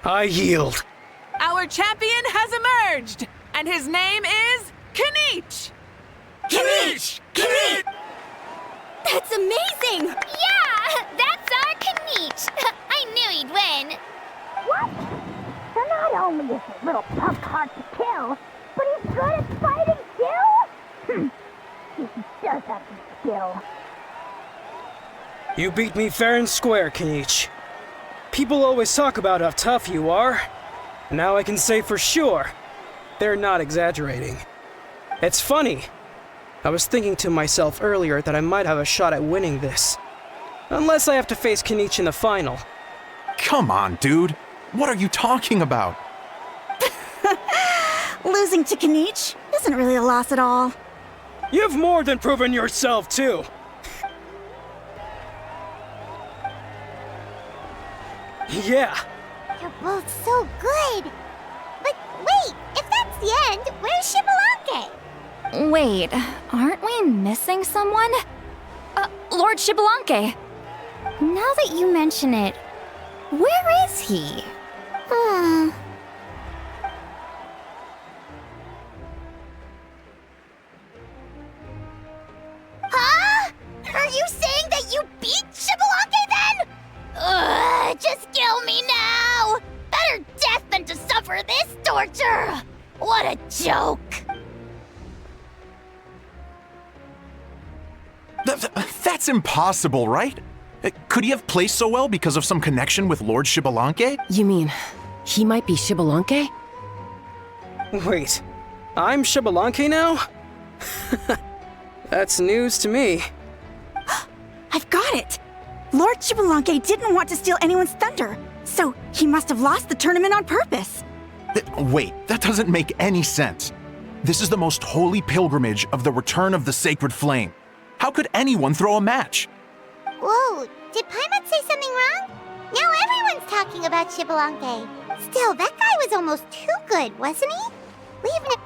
Speaker 5: I yield.
Speaker 3: Our champion has emerged, and his name is Kenichi!
Speaker 16: Kenichi! Kenichi!
Speaker 1: That's amazing! Yeah! That's our Kenichi! I knew he'd win!
Speaker 11: What? So not only is his little punk hard to kill, but he's good at fighting too? He does have some skill.
Speaker 5: You beat me fair and square, Kenichi. People always talk about how tough you are. Now I can say for sure, they're not exaggerating. It's funny. I was thinking to myself earlier that I might have a shot at winning this. Unless I have to face Kenichi in the final.
Speaker 17: Come on, dude. What are you talking about?
Speaker 18: Losing to Kenichi isn't really a loss at all.
Speaker 5: You've more than proven yourself, too. Yeah.
Speaker 11: You're both so good. But wait, if that's the end, where's Shibalanke?
Speaker 2: Wait, aren't we missing someone? Lord Shibalanke.
Speaker 7: Now that you mention it, where is he?
Speaker 11: Huh? Are you saying that you beat Shibalanke then? Just kill me now! Better death than to suffer this torture! What a joke!
Speaker 17: That's impossible, right? Could he have placed so well because of some connection with Lord Shibalanke?
Speaker 8: You mean, he might be Shibalanke?
Speaker 5: Wait, I'm Shibalanke now? That's news to me.
Speaker 18: I've got it! Lord Shibalanke didn't want to steal anyone's thunder, so he must have lost the tournament on purpose.
Speaker 17: Wait, that doesn't make any sense. This is the most holy pilgrimage of the return of the sacred flame. How could anyone throw a match?
Speaker 11: Whoa, did Paimon say something wrong? Now everyone's talking about Shibalanke. Still, that guy was almost too good, wasn't he? Leaving it...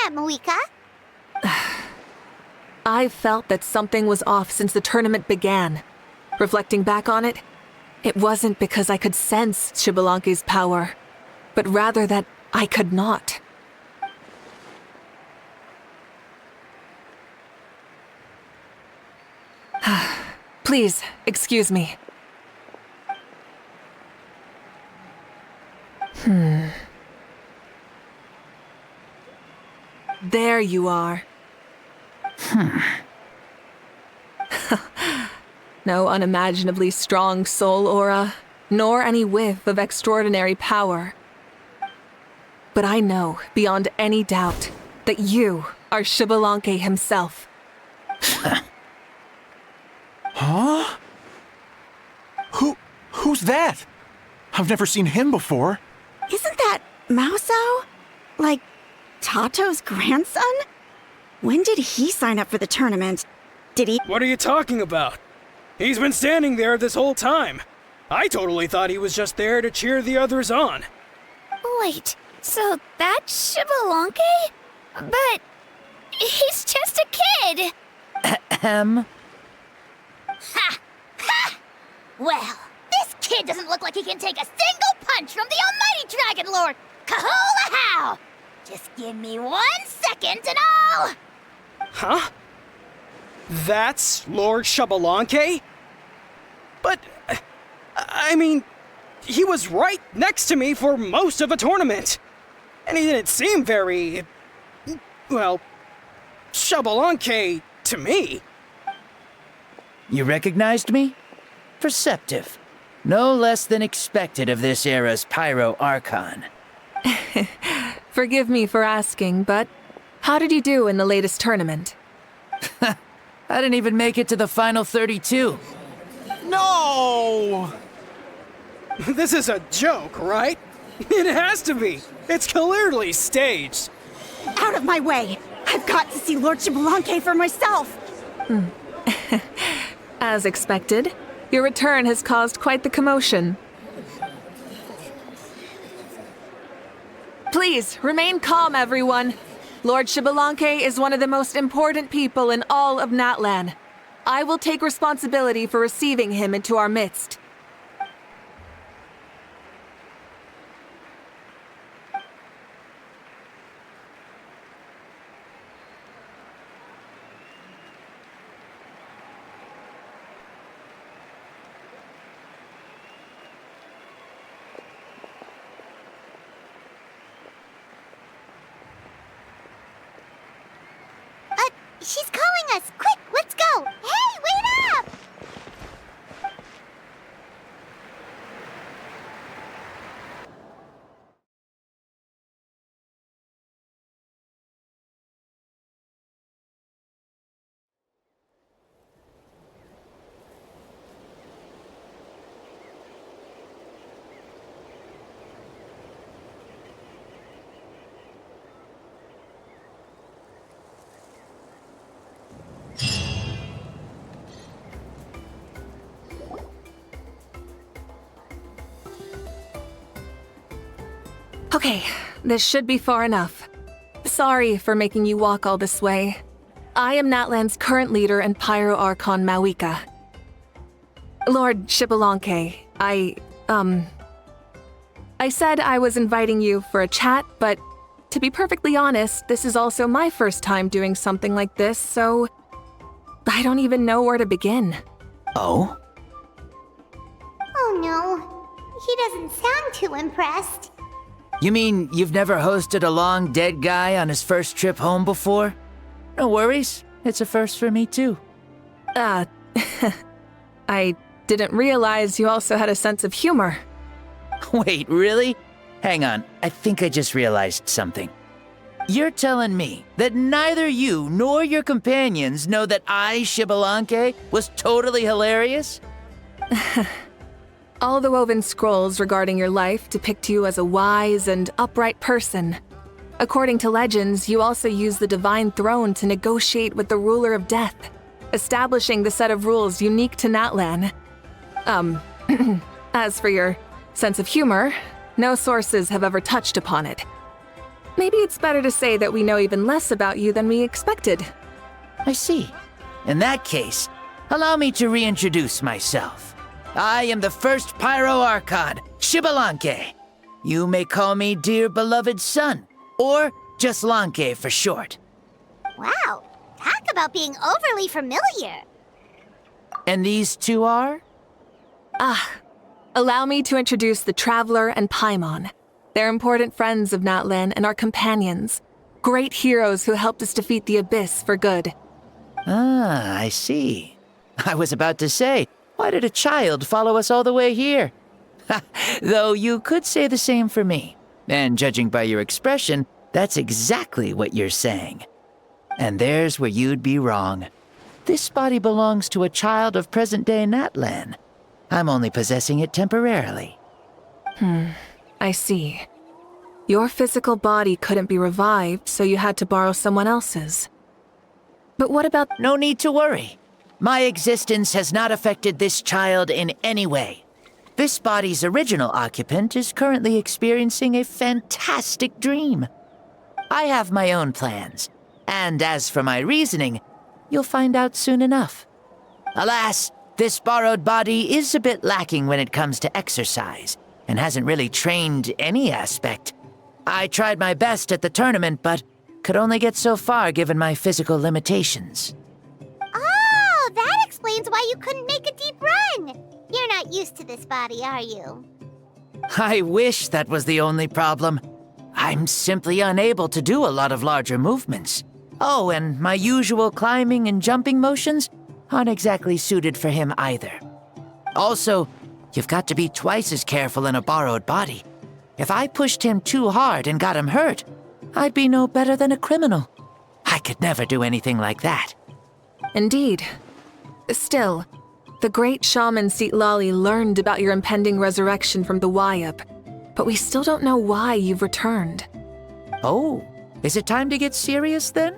Speaker 11: that, Mavuika?
Speaker 3: I've felt that something was off since the tournament began. Reflecting back on it, it wasn't because I could sense Xbalanque's power, but rather that I could not. Please, excuse me. There you are. No unimaginably strong soul aura, nor any whiff of extraordinary power. But I know, beyond any doubt, that you are Xbalanque himself.
Speaker 17: Huh? Who's that? I've never seen him before.
Speaker 18: Isn't that Mauso? Like, Tato's grandson? When did he sign up for the tournament? Did he—
Speaker 5: What are you talking about? He's been standing there this whole time. I totally thought he was just there to cheer the others on.
Speaker 4: Wait, so that's Xbalanque? But he's just a kid.
Speaker 1: Ha! Ha! Well, this kid doesn't look like he can take a single punch from the almighty Dragon Lord! Kahula how! Just give me 1 second and I'll...
Speaker 5: Huh? That's Lord Xbalanque? But, I mean, he was right next to me for most of the tournament. And he didn't seem very, well, Xbalanque to me.
Speaker 19: You recognized me? Perceptive. No less than expected of this era's Pyro Archon.
Speaker 3: Forgive me for asking, but how did you do in the latest tournament?
Speaker 19: I didn't even make it to the final 32.
Speaker 14: No!
Speaker 5: This is a joke, right? It has to be. It's clearly staged.
Speaker 18: Out of my way! I've got to see Lord Xbalanque for myself!
Speaker 3: As expected, your return has caused quite the commotion. Please, remain calm, everyone. Lord Xbalanque is one of the most important people in all of Natlan. I will take responsibility for receiving him into our midst.
Speaker 11: She's calling us! Quick, let's go! Hey, wait up!
Speaker 3: Okay, this should be far enough. Sorry for making you walk all this way. I am Natlan's current leader and Pyro Archon Mavuika. Lord Xbalanque, I said I was inviting you for a chat, but to be perfectly honest, this is also my first time doing something like this, so I don't even know where to begin.
Speaker 19: Oh?
Speaker 11: Oh no, he doesn't sound too impressed.
Speaker 19: You mean you've never hosted a long dead guy on his first trip home before? No worries, it's a first for me too.
Speaker 3: I didn't realize you also had a sense of humor.
Speaker 19: Wait, really? Hang on, I think I just realized something. You're telling me that neither you nor your companions know that I, Xbalanque, was totally hilarious?
Speaker 3: All the woven scrolls regarding your life depict you as a wise and upright person. According to legends, you also use the Divine Throne to negotiate with the Ruler of Death, establishing the set of rules unique to Natlan. As for your sense of humor, no sources have ever touched upon it. maybe it's better to say that we know even less about you than we expected.
Speaker 19: I see. In that case, allow me to reintroduce myself. I am the first Pyro Archon, Xbalanque. You may call me dear beloved son, or just Lanque for short.
Speaker 11: Wow, talk about being overly familiar.
Speaker 19: And these two are?
Speaker 3: Allow me to introduce the Traveler and Paimon. They're important friends of Natlan and our companions. Great heroes who helped us defeat the Abyss for good.
Speaker 19: Ah, I see. I was about to say, why did a child follow us all the way here? Though you could say the same for me. And judging by your expression, that's exactly what you're saying. And there's where you'd be wrong. This body belongs to a child of present-day Natlan. I'm only possessing it temporarily.
Speaker 3: I see. Your physical body couldn't be revived, so you had to borrow someone else's. But what about—
Speaker 19: No need to worry. My existence has not affected this child in any way. This body's original occupant is currently experiencing a fantastic dream. I have my own plans, and as for my reasoning, you'll find out soon enough. Alas, this borrowed body is a bit lacking when it comes to exercise, and hasn't really trained any aspect. I tried my best at the tournament, but could only get so far given my physical limitations.
Speaker 11: Oh, that explains why you couldn't make a deep run. You're not used to this body, are you?
Speaker 19: I wish that was the only problem. I'm simply unable to do a lot of larger movements. Oh, and my usual climbing and jumping motions aren't exactly suited for him either. Also, you've got to be twice as careful in a borrowed body. If I pushed him too hard and got him hurt, I'd be no better than a criminal. I could never do anything like that.
Speaker 3: Indeed. Still, the great shaman Lali learned about your impending resurrection from the Wyup, but we still don't know why you've returned.
Speaker 19: Oh, is it time to get serious then?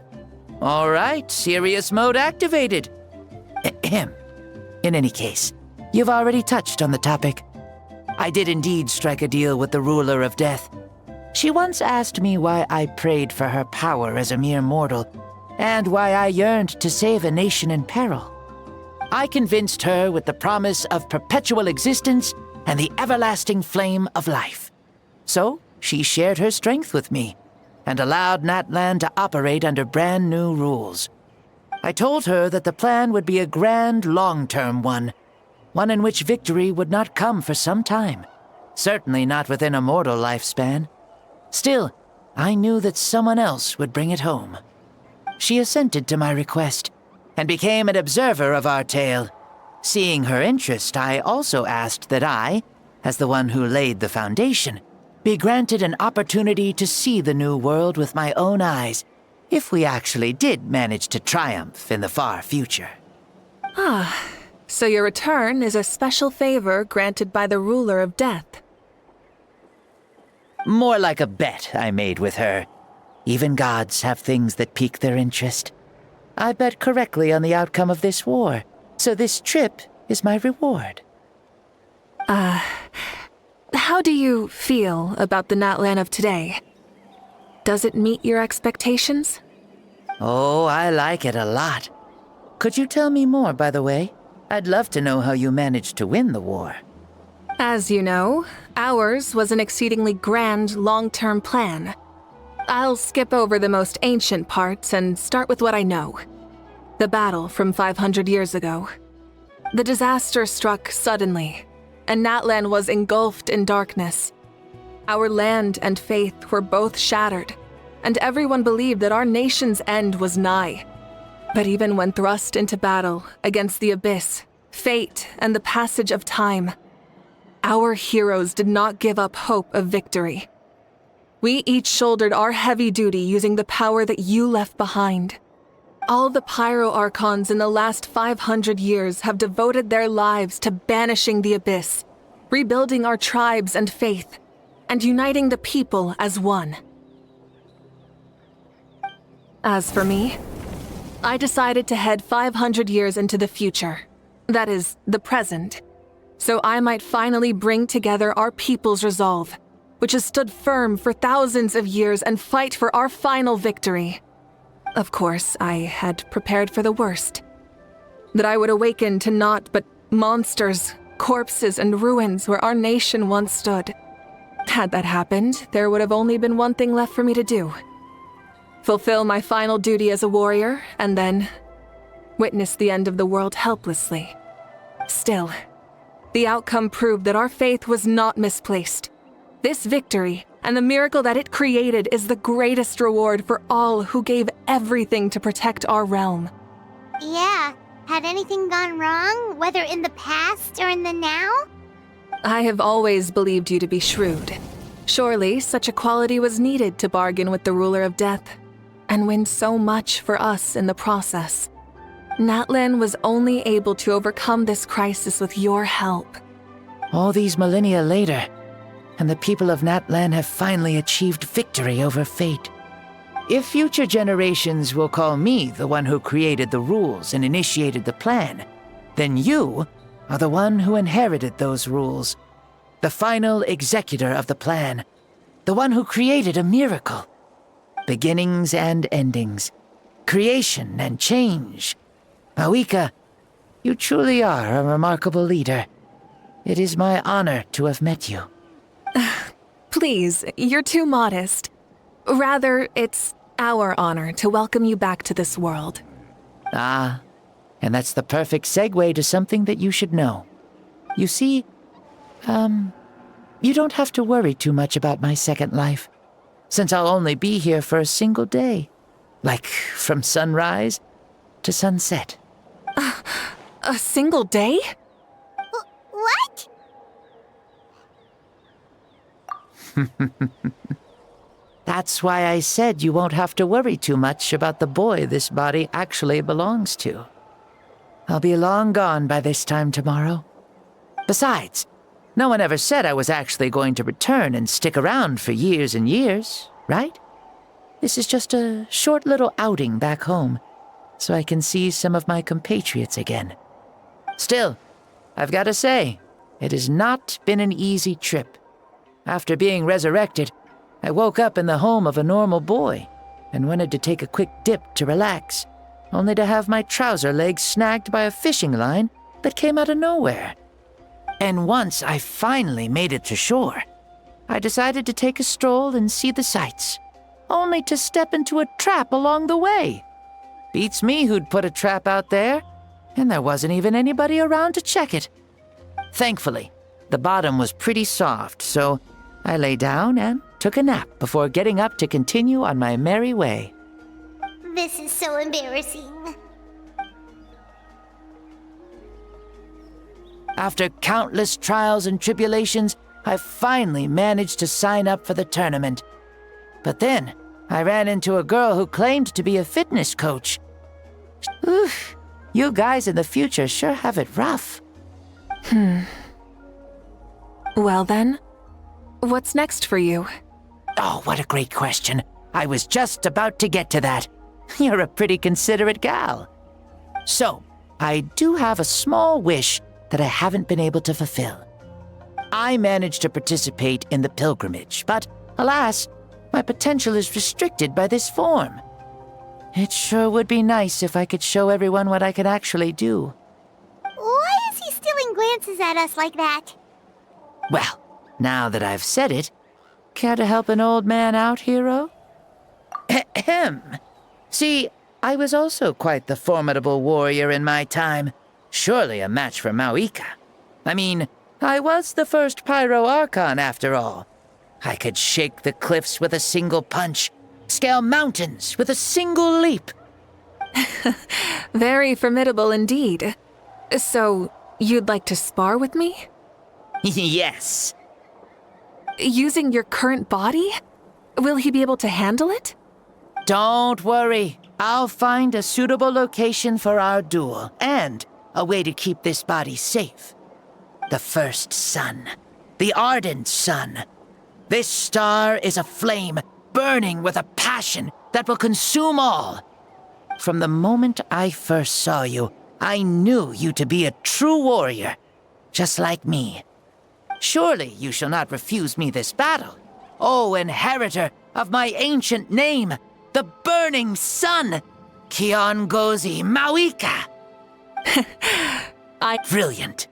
Speaker 19: All right, serious mode activated. Ahem. In any case, you've already touched on the topic. I did indeed strike a deal with the ruler of death. She once asked me why I prayed for her power as a mere mortal, and why I yearned to save a nation in peril. I convinced her with the promise of perpetual existence and the everlasting flame of life. So, she shared her strength with me, and allowed Natlan to operate under brand new rules. I told her that the plan would be a grand, long-term one in which victory would not come for some time, certainly not within a mortal lifespan. Still, I knew that someone else would bring it home. She assented to my request, and became an observer of our tale. Seeing her interest, I also asked that I, as the one who laid the foundation, be granted an opportunity to see the new world with my own eyes, if we actually did manage to triumph in the far future.
Speaker 3: So your return is a special favor granted by the ruler of death.
Speaker 19: More like a bet I made with her. Even gods have things that pique their interest. I bet correctly on the outcome of this war, so this trip is my reward.
Speaker 3: How do you feel about the Natlan of today? Does it meet your expectations?
Speaker 19: Oh, I like it a lot. Could you tell me more, by the way? I'd love to know how you managed to win the war.
Speaker 3: As you know, ours was an exceedingly grand, long-term plan. I'll skip over the most ancient parts and start with what I know. The battle from 500 years ago. The disaster struck suddenly, and Natlan was engulfed in darkness. Our land and faith were both shattered, and everyone believed that our nation's end was nigh. But even when thrust into battle against the Abyss, fate, and the passage of time, our heroes did not give up hope of victory. We each shouldered our heavy duty using the power that you left behind. All the Pyro Archons in the last 500 years have devoted their lives to banishing the Abyss, rebuilding our tribes and faith, and uniting the people as one. As for me, I decided to head 500 years into the future, that is, the present, so I might finally bring together our people's resolve, which has stood firm for thousands of years and fight for our final victory. Of course, I had prepared for the worst. That I would awaken to naught but monsters, corpses, and ruins where our nation once stood. Had that happened, there would have only been one thing left for me to do. Fulfill my final duty as a warrior, and then witness the end of the world helplessly. Still, the outcome proved that our faith was not misplaced. This victory, and the miracle that it created, is the greatest reward for all who gave everything to protect our realm.
Speaker 11: Yeah. Had anything gone wrong, whether in the past or in the now?
Speaker 3: I have always believed you to be shrewd. Surely, such a quality was needed to bargain with the ruler of death, and win so much for us in the process. Natlan was only able to overcome this crisis with your help.
Speaker 19: All these millennia later, and the people of Natlan have finally achieved victory over fate. If future generations will call me the one who created the rules and initiated the plan, then you are the one who inherited those rules. The final executor of the plan. The one who created a miracle. Beginnings and endings. Creation and change. Mavuika, you truly are a remarkable leader. It is my honor to have met you.
Speaker 3: Please, you're too modest. Rather, it's our honor to welcome you back to this world.
Speaker 19: Ah, and that's the perfect segue to something that you should know. You see, you don't have to worry too much about my second life, since I'll only be here for a single day. Like, from sunrise to sunset.
Speaker 3: A single day?
Speaker 11: What?
Speaker 19: That's why I said you won't have to worry too much about the boy this body actually belongs to. I'll be long gone by this time tomorrow. Besides, no one ever said I was actually going to return and stick around for years and years, right? This is just a short little outing back home, so I can see some of my compatriots again. Still, I've got to say, it has not been an easy trip. After being resurrected, I woke up in the home of a normal boy and wanted to take a quick dip to relax, only to have my trouser legs snagged by a fishing line that came out of nowhere. And once I finally made it to shore, I decided to take a stroll and see the sights, only to step into a trap along the way. Beats me who'd put a trap out there, and there wasn't even anybody around to check it. Thankfully, the bottom was pretty soft, so I lay down and took a nap before getting up to continue on my merry way.
Speaker 11: This is so embarrassing.
Speaker 19: After countless trials and tribulations, I finally managed to sign up for the tournament. But then, I ran into a girl who claimed to be a fitness coach. Oof, you guys in the future sure have it rough.
Speaker 3: Well then, what's next for you?
Speaker 19: Oh, what a great question. I was just about to get to that. You're a pretty considerate gal. So, I do have a small wish that I haven't been able to fulfill. I managed to participate in the pilgrimage, but alas, my potential is restricted by this form. It sure would be nice if I could show everyone what I could actually do.
Speaker 11: Why is he stealing glances at us like that?
Speaker 19: Well, now that I've said it, care to help an old man out, hero? Ahem. See, I was also quite the formidable warrior in my time. Surely a match for Mavuika. I mean, I was the first Pyro Archon after all. I could shake the cliffs with a single punch, scale mountains with a single leap.
Speaker 3: Very formidable indeed. So, you'd like to spar with me?
Speaker 19: Yes.
Speaker 3: Using your current body? Will he be able to handle it?
Speaker 19: Don't worry. I'll find a suitable location for our duel, and a way to keep this body safe. The first sun. The ardent sun. This star is a flame, burning with a passion that will consume all. From the moment I first saw you, I knew you to be a true warrior, just like me. Surely you shall not refuse me this battle, O inheritor of my ancient name, the Burning Sun, Kiongozi Mavuika. Brilliant.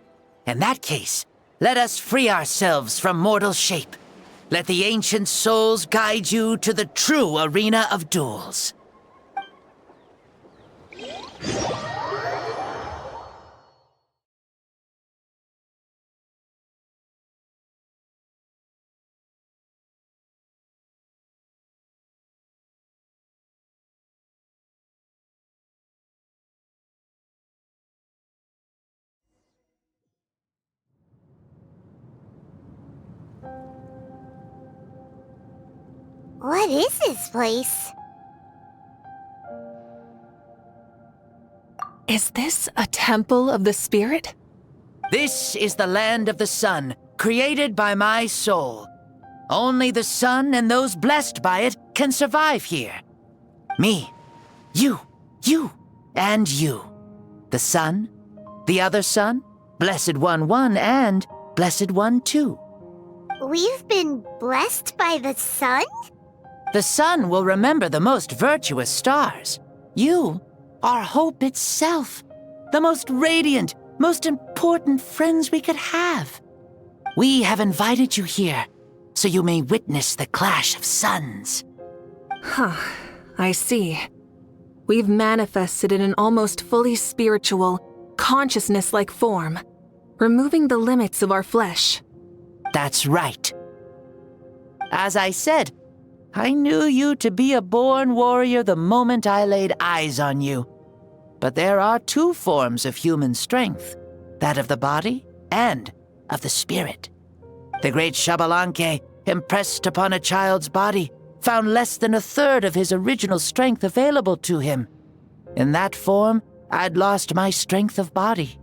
Speaker 19: In that case, let us free ourselves from mortal shape. Let the ancient souls guide you to the true arena of duels.
Speaker 11: What is this place?
Speaker 3: Is this a temple of the spirit?
Speaker 19: This is the land of the sun, created by my soul. Only the sun and those blessed by it can survive here. Me, you, and you. The sun, the other sun, Blessed One 1, and Blessed One 2.
Speaker 11: We've been blessed by the sun?
Speaker 19: The sun will remember the most virtuous stars. You are hope itself, the most radiant, most important friends we could have. We have invited you here so you may witness the clash of suns.
Speaker 3: Huh, I see. We've manifested in an almost fully spiritual, consciousness-like form, removing the limits of our flesh.
Speaker 19: That's right. As I said, I knew you to be a born warrior the moment I laid eyes on you. But there are two forms of human strength, that of the body and of the spirit. The great Xbalanque, impressed upon a child's body, found less than a third of his original strength available to him. In that form, I'd lost my strength of body.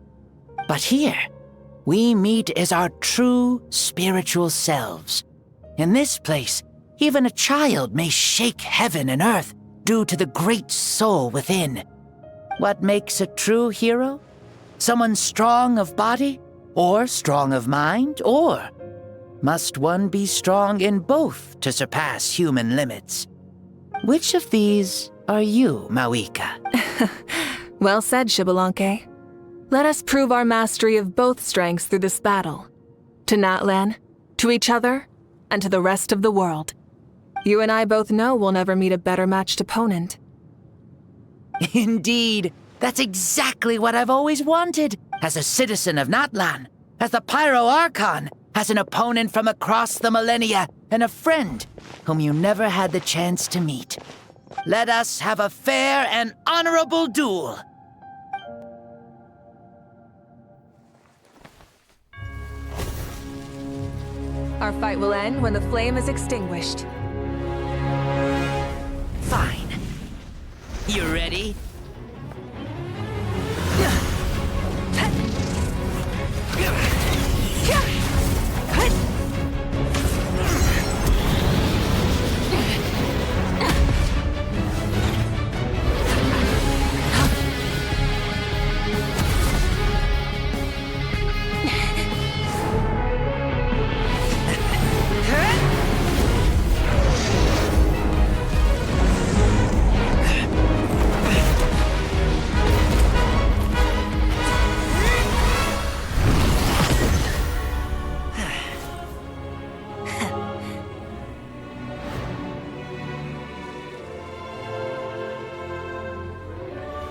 Speaker 19: But here, we meet as our true spiritual selves. In this place, even a child may shake heaven and earth due to the great soul within. What makes a true hero? Someone strong of body, or strong of mind, or must one be strong in both to surpass human limits? Which of these are you, Mavuika?
Speaker 3: Well said, Xbalanque. Let us prove our mastery of both strengths through this battle. To Natlan, to each other, and to the rest of the world. You and I both know we'll never meet a better matched opponent.
Speaker 19: Indeed, that's exactly what I've always wanted. As a citizen of Natlan, as the Pyro Archon, as an opponent from across the millennia, and a friend whom you never had the chance to meet. Let us have a fair and honorable duel.
Speaker 3: Our fight will end when the flame is extinguished.
Speaker 19: Fine. You ready?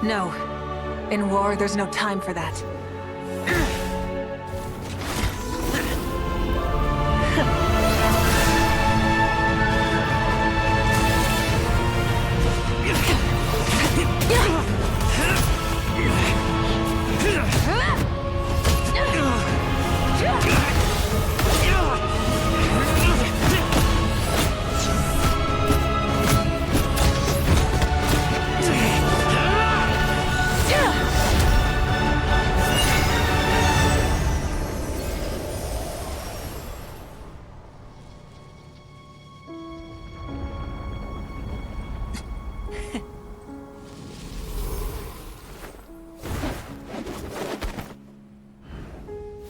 Speaker 3: No. In war, there's no time for that.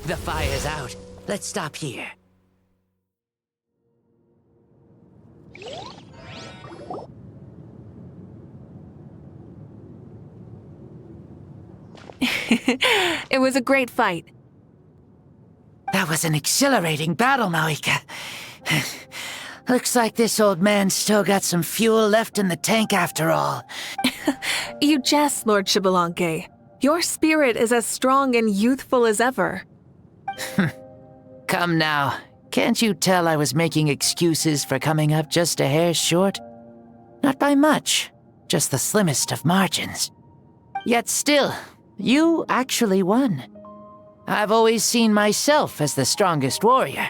Speaker 19: The fire's out. Let's stop here.
Speaker 3: It was a great fight.
Speaker 19: That was an exhilarating battle, Mavuika. Looks like this old man's still got some fuel left in the tank after all.
Speaker 3: You jest, Lord Xbalanque. Your spirit is as strong and youthful as ever.
Speaker 19: Come now. Can't you tell I was making excuses for coming up just a hair short? Not by much, just the slimmest of margins. Yet still, you actually won. I've always seen myself as the strongest warrior,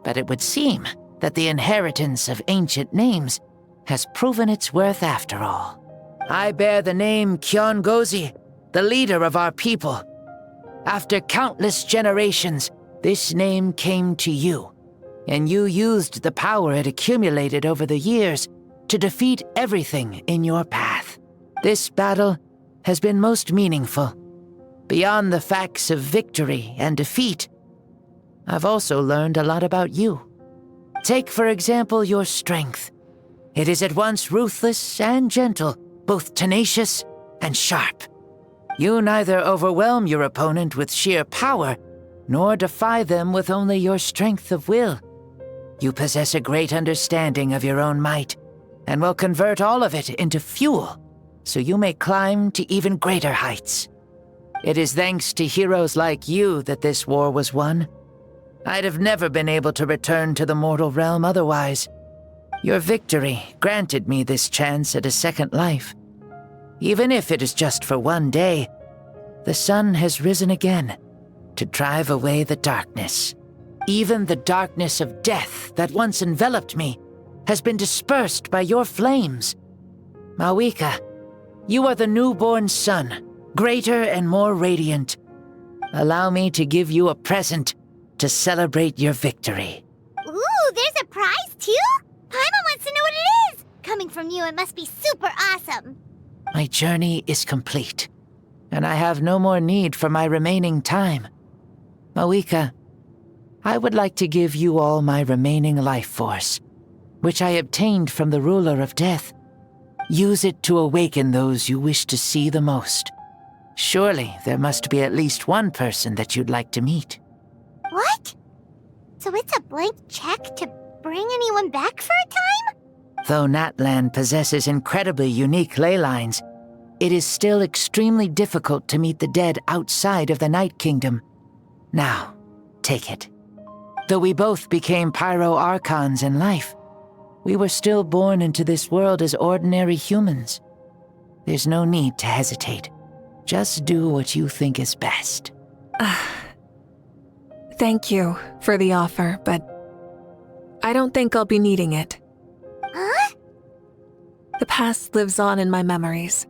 Speaker 19: but it would seem that the inheritance of ancient names has proven its worth after all. I bear the name Kyongozi, the leader of our people. After countless generations, this name came to you, and you used the power it accumulated over the years to defeat everything in your path. This battle has been most meaningful. Beyond the facts of victory and defeat, I've also learned a lot about you. Take, for example, your strength. It is at once ruthless and gentle, both tenacious and sharp. You neither overwhelm your opponent with sheer power, nor defy them with only your strength of will. You possess a great understanding of your own might, and will convert all of it into fuel, so you may climb to even greater heights. It is thanks to heroes like you that this war was won. I'd have never been able to return to the mortal realm otherwise. Your victory granted me this chance at a second life. Even if it is just for one day, the sun has risen again to drive away the darkness. Even the darkness of death that once enveloped me has been dispersed by your flames. Mavuika, you are the newborn sun, greater and more radiant. Allow me to give you a present to celebrate your victory.
Speaker 11: Ooh, there's a prize too? Paimon wants to know what it is! Coming from you, it must be super awesome.
Speaker 19: My journey is complete, and I have no more need for my remaining time. Mavuika, I would like to give you all my remaining life force, which I obtained from the ruler of death. Use it to awaken those you wish to see the most. Surely there must be at least one person that you'd like to meet.
Speaker 11: What? So it's a blank check to bring anyone back for a time?
Speaker 19: Though Natlan possesses incredibly unique ley lines, it is still extremely difficult to meet the dead outside of the Night Kingdom. Now, take it. Though we both became Pyro Archons in life, we were still born into this world as ordinary humans. There's no need to hesitate. Just do what you think is best.
Speaker 3: Thank you for the offer, but I don't think I'll be needing it.
Speaker 11: Huh?
Speaker 3: The past lives on in my memories,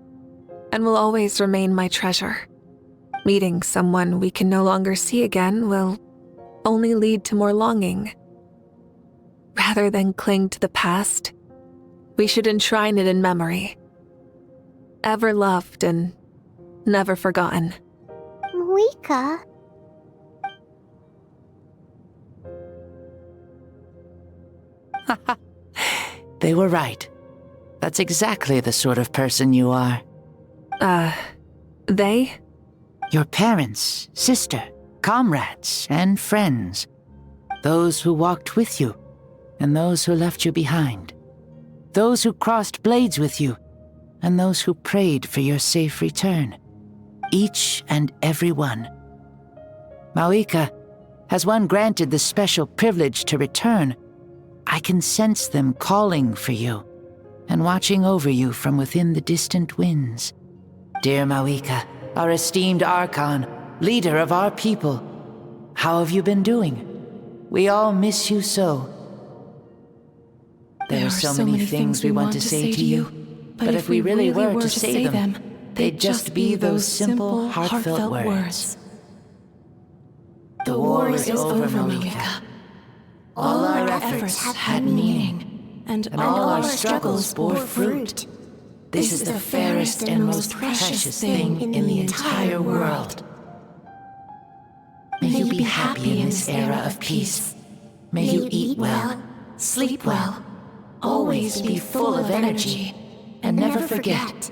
Speaker 3: and will always remain my treasure. Meeting someone we can no longer see again will only lead to more longing. Rather than cling to the past, we should enshrine it in memory. Ever loved and never forgotten.
Speaker 11: Mavuika.
Speaker 19: They were right. That's exactly the sort of person you are.
Speaker 3: They?
Speaker 19: Your parents, sister, comrades, and friends. Those who walked with you, and those who left you behind. Those who crossed blades with you, and those who prayed for your safe return. Each and every one. Mavuika, has one granted the special privilege to return, I can sense them calling for you, and watching over you from within the distant winds. Dear Mavuika, our esteemed Archon, leader of our people, how have you been doing? We all miss you so. There are so many things we want to say to you, but if we really were to say them, they'd just be those simple, heartfelt words. The war is over, Mavuika. All our efforts had meaning, and all our struggles bore fruit. This is the fairest and most precious thing in the entire world. May you be happy in this era of peace. May you eat well, sleep well, always be full of energy, and never forget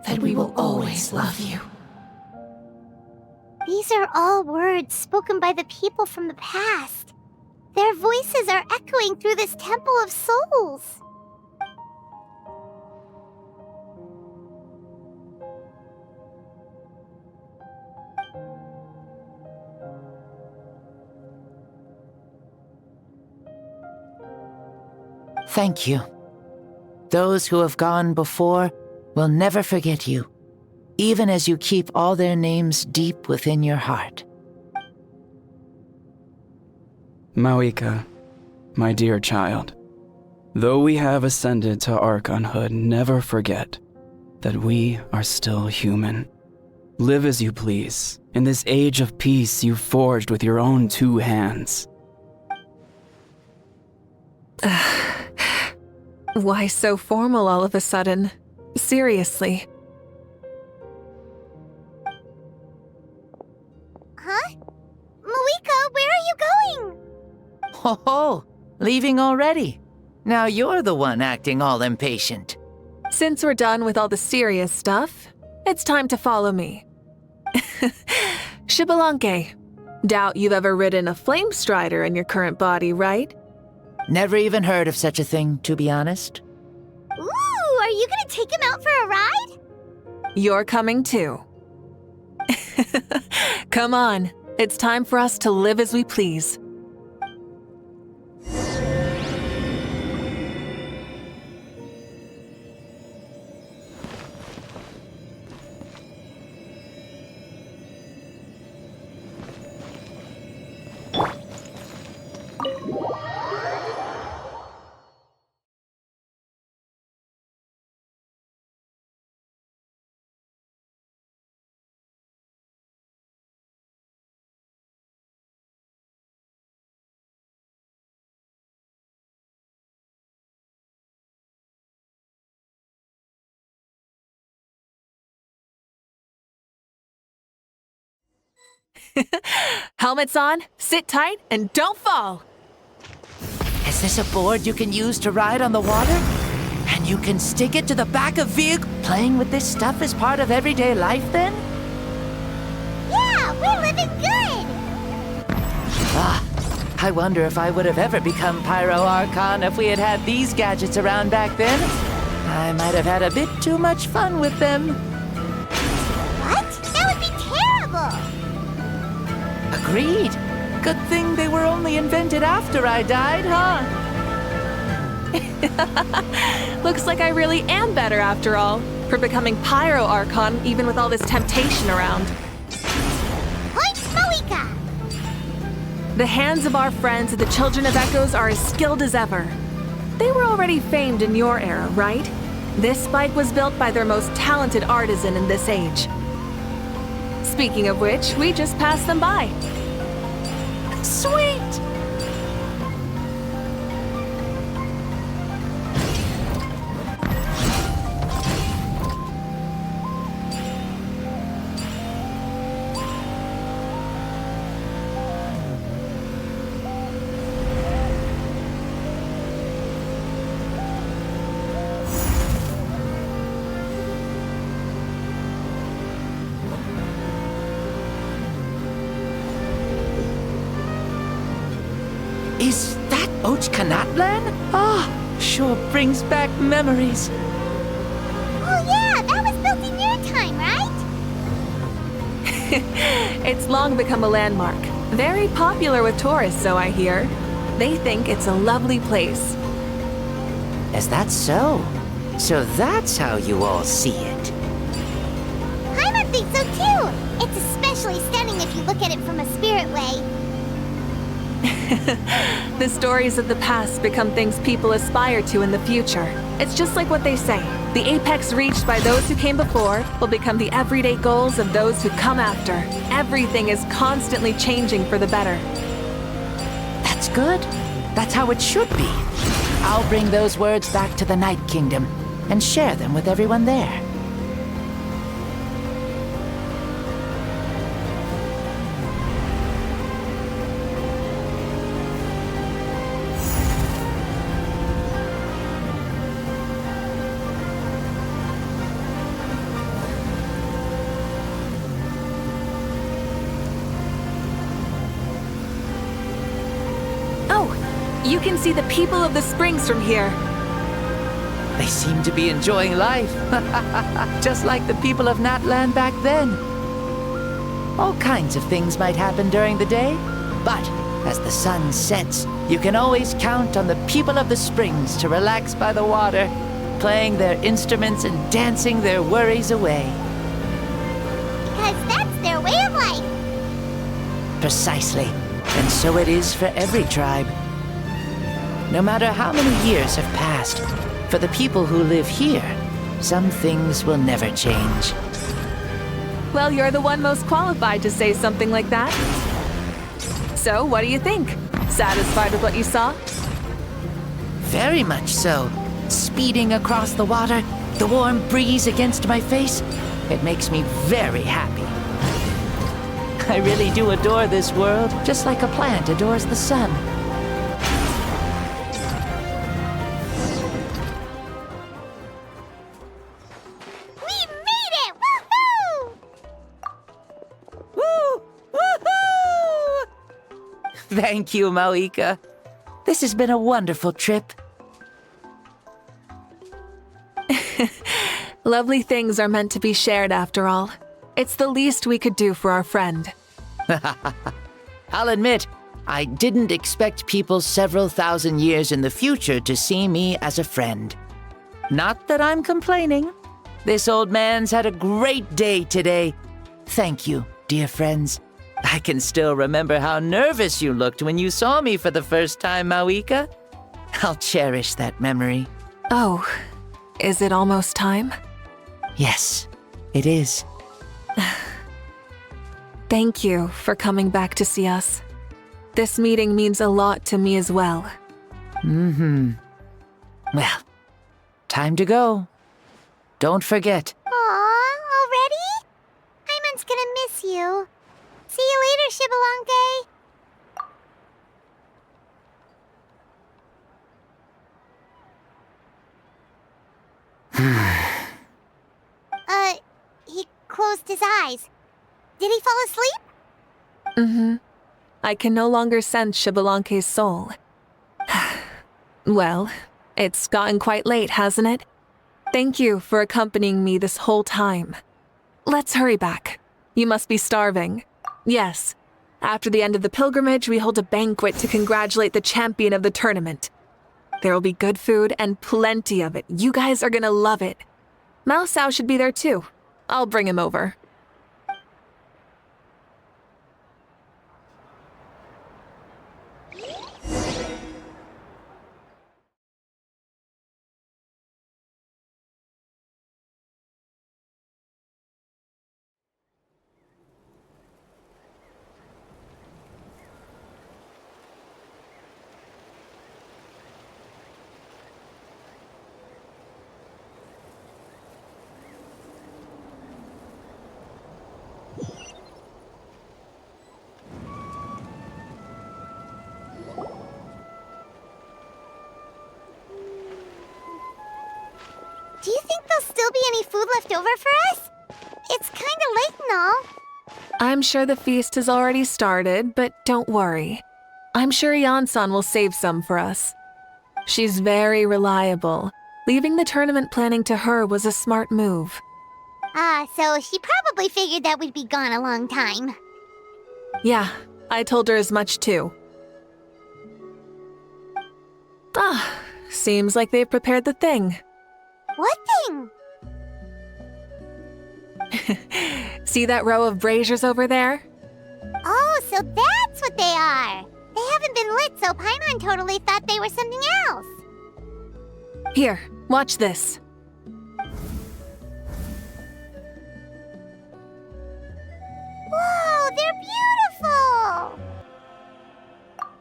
Speaker 19: that we will always love you.
Speaker 11: These are all words spoken by the people from the past. Their voices are echoing through this Temple of Souls.
Speaker 19: Thank you. Those who have gone before will never forget you, even as you keep all their names deep within your heart.
Speaker 20: Mavuika, my dear child, though we have ascended to Archonhood, never forget that we are still human. Live as you please, in this age of peace you forged with your own 2 hands.
Speaker 3: Why so formal all of a sudden? Seriously.
Speaker 11: Huh? Mavuika, where are you going?
Speaker 19: Ho, leaving already. Now you're the one acting all impatient.
Speaker 3: Since we're done with all the serious stuff, it's time to follow me. Xbalanque, doubt you've ever ridden a flame strider in your current body, right?
Speaker 19: Never even heard of such a thing, to be honest.
Speaker 11: Ooh, are you gonna take him out for a ride?
Speaker 3: You're coming too. Come on, it's time for us to live as we please. Helmets on, sit tight, and don't fall!
Speaker 19: Is this a board you can use to ride on the water? And you can stick it to the back of vehicle? Playing with this stuff is part of everyday life then?
Speaker 11: Yeah, we're living good!
Speaker 19: I wonder if I would have ever become Pyro Archon if we had had these gadgets around back then. I might have had a bit too much fun with them.
Speaker 11: What? That would be terrible!
Speaker 19: Agreed. Good thing they were only invented after I died, huh?
Speaker 3: Looks like I really am better after all, for becoming Pyro Archon even with all this temptation around.
Speaker 11: Point Mavuika!
Speaker 3: The hands of our friends, the Children of Echoes, are as skilled as ever. They were already famed in your era, right? This bike was built by their most talented artisan in this age. Speaking of which, we just passed them by.
Speaker 19: Sweet! Is that Ochkanatlan? Sure brings back memories.
Speaker 11: Oh yeah, that was built in your time, right?
Speaker 3: It's long become a landmark. Very popular with tourists, so I hear. They think it's a lovely place.
Speaker 19: Is that so? So that's how you all see it.
Speaker 11: Paimon thinks so too! It's especially stunning if you look at it from a spirit way.
Speaker 3: The stories of the past become things people aspire to in the future. It's just like what they say. The apex reached by those who came before will become the everyday goals of those who come after. Everything is constantly changing for the better.
Speaker 19: That's good. That's how it should be. I'll bring those words back to the Night Kingdom and share them with everyone there.
Speaker 3: You can see the people of the springs from here.
Speaker 19: They seem to be enjoying life. Just like the people of Natland back then. All kinds of things might happen during the day, but as the sun sets, you can always count on the people of the springs to relax by the water, playing their instruments and dancing their worries away.
Speaker 11: Because that's their way of life.
Speaker 19: Precisely. And so it is for every tribe. No matter how many years have passed, for the people who live here, some things will never change.
Speaker 3: Well, you're the one most qualified to say something like that. So, what do you think? Satisfied with what you saw?
Speaker 19: Very much so. Speeding across the water, the warm breeze against my face, it makes me very happy. I really do adore this world, just like a plant adores the sun. Thank you, Mavuika. This has been a wonderful trip.
Speaker 3: Lovely things are meant to be shared after all. It's the least we could do for our friend.
Speaker 19: I'll admit, I didn't expect people several thousand years in the future to see me as a friend. Not that I'm complaining. This old man's had a great day today. Thank you, dear friends. I can still remember how nervous you looked when you saw me for the first time, Mavuika. I'll cherish that memory.
Speaker 3: Oh, is it almost time?
Speaker 19: Yes, it is.
Speaker 3: Thank you for coming back to see us. This meeting means a lot to me as well.
Speaker 19: Well, time to go. Don't forget.
Speaker 11: Aw, already? Hyman's gonna miss you. See you later, Shibalanke. He closed his eyes. Did he fall asleep?
Speaker 3: I can no longer sense Shibalanke's soul. Well, it's gotten quite late, hasn't it? Thank you for accompanying me this whole time. Let's hurry back. You must be starving. Yes. After the end of the pilgrimage, we hold a banquet to congratulate the champion of the tournament. There will be good food and plenty of it. You guys are gonna love it. Mao Sao should be there too. I'll bring him over.
Speaker 11: Do you think there'll still be any food left over for us? It's kinda late and all.
Speaker 3: I'm sure the feast has already started, but don't worry. I'm sure Yan-san will save some for us. She's very reliable. Leaving the tournament planning to her was a smart move.
Speaker 11: So she probably figured that we'd be gone a long time.
Speaker 3: Yeah, I told her as much too. Seems like they've prepared the thing.
Speaker 11: What thing?
Speaker 3: See that row of braziers over there?
Speaker 11: Oh, so that's what they are. They haven't been lit, so Paimon totally thought they were something else.
Speaker 3: Here, watch this.
Speaker 11: Whoa, they're beautiful!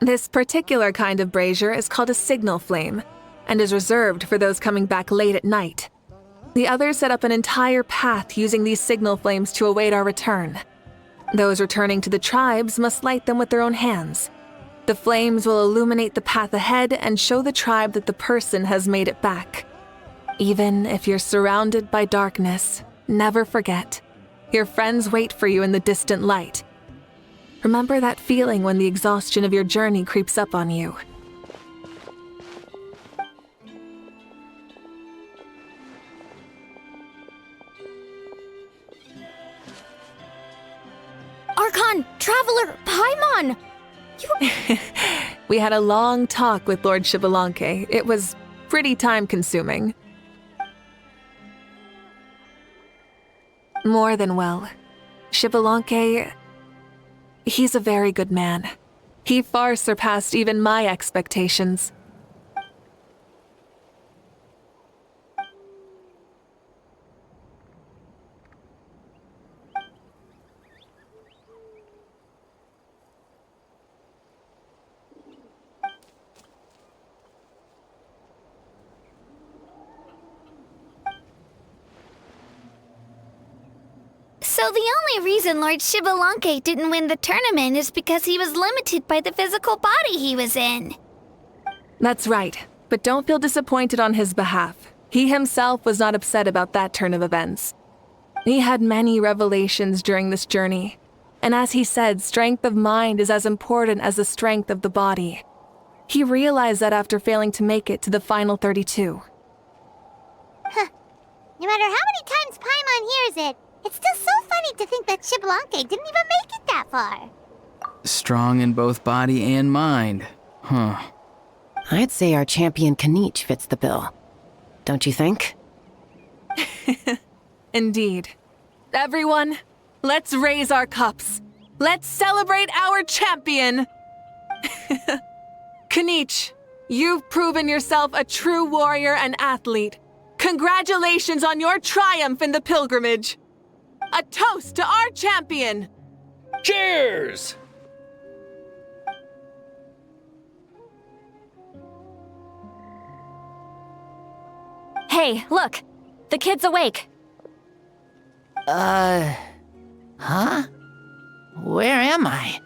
Speaker 3: This particular kind of brazier is called a signal flame, and is reserved for those coming back late at night. The others set up an entire path using these signal flames to await our return. Those returning to the tribes must light them with their own hands. The flames will illuminate the path ahead and show the tribe that the person has made it back. Even if you're surrounded by darkness, never forget. Your friends wait for you in the distant light. Remember that feeling when the exhaustion of your journey creeps up on you.
Speaker 7: Traveler Paimon!
Speaker 3: We had a long talk with Lord Xbalanque. It was pretty time-consuming. More than well. Xbalanque, he's a very good man. He far surpassed even my expectations.
Speaker 4: So the only reason Lord Xbalanque didn't win the tournament is because he was limited by the physical body he was in.
Speaker 3: That's right, but don't feel disappointed on his behalf. He himself was not upset about that turn of events. He had many revelations during this journey, and as he said, strength of mind is as important as the strength of the body. He realized that after failing to make it to the final 32.
Speaker 11: Huh. No matter how many times Paimon hears it, it's still so funny to think that Xbalanque didn't even make it that far.
Speaker 9: Strong in both body and mind. Huh.
Speaker 8: I'd say our champion Kanich fits the bill. Don't you think?
Speaker 3: Indeed. Everyone, let's raise our cups. Let's celebrate our champion! Kanich, you've proven yourself a true warrior and athlete. Congratulations on your triumph in the pilgrimage! A toast to our champion!
Speaker 16: Cheers!
Speaker 2: Hey, look! The kid's awake.
Speaker 19: Huh? Where am I?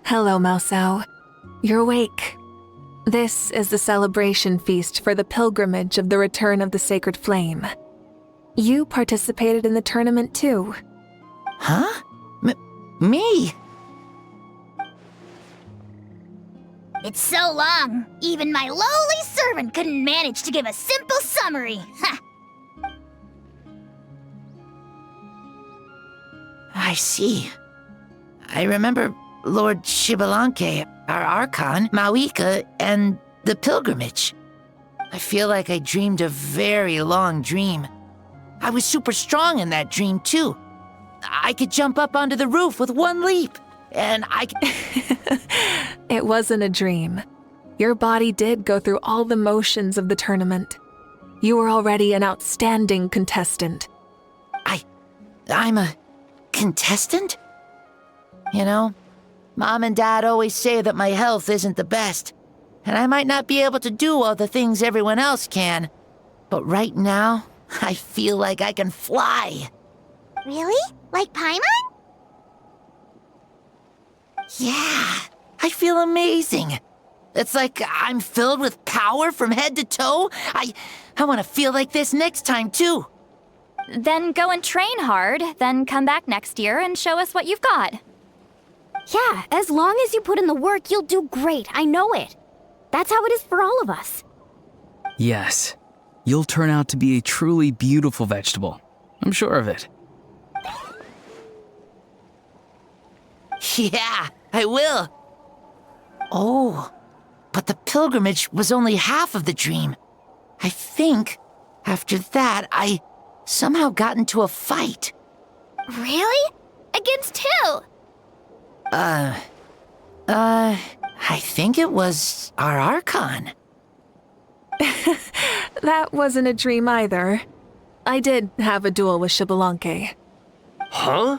Speaker 3: Hello, Mausao. You're awake. This is the celebration feast for the pilgrimage of the return of the sacred flame. You participated in the tournament too.
Speaker 19: Huh? Me?
Speaker 1: It's so long, even my lowly servant couldn't manage to give a simple summary. Ha!
Speaker 19: I see. I remember Lord Xbalanque, our Archon, Mavuika, and the pilgrimage. I feel like I dreamed a very long dream. I was super strong in that dream, too. I could jump up onto the roof with one leap, and I could...
Speaker 3: It wasn't a dream. Your body did go through all the motions of the tournament. You were already an outstanding contestant.
Speaker 19: I'm a contestant? You know, Mom and Dad always say that my health isn't the best, and I might not be able to do all the things everyone else can. But right now, I feel like I can fly.
Speaker 11: Really? Like Paimon?
Speaker 19: Yeah, I feel amazing. It's like I'm filled with power from head to toe. I want to feel like this next time, too.
Speaker 2: Then go and train hard, then come back next year and show us what you've got.
Speaker 7: Yeah, as long as you put in the work, you'll do great. I know it. That's how it is for all of us.
Speaker 9: Yes. You'll turn out to be a truly beautiful vegetable. I'm sure of it.
Speaker 19: Yeah, I will. Oh, but the pilgrimage was only half of the dream. I think, after that, I somehow got into a fight.
Speaker 4: Really? Against who?
Speaker 19: I think it was our Archon.
Speaker 3: That wasn't a dream either. I did have a duel with Xbalanque.
Speaker 16: Huh?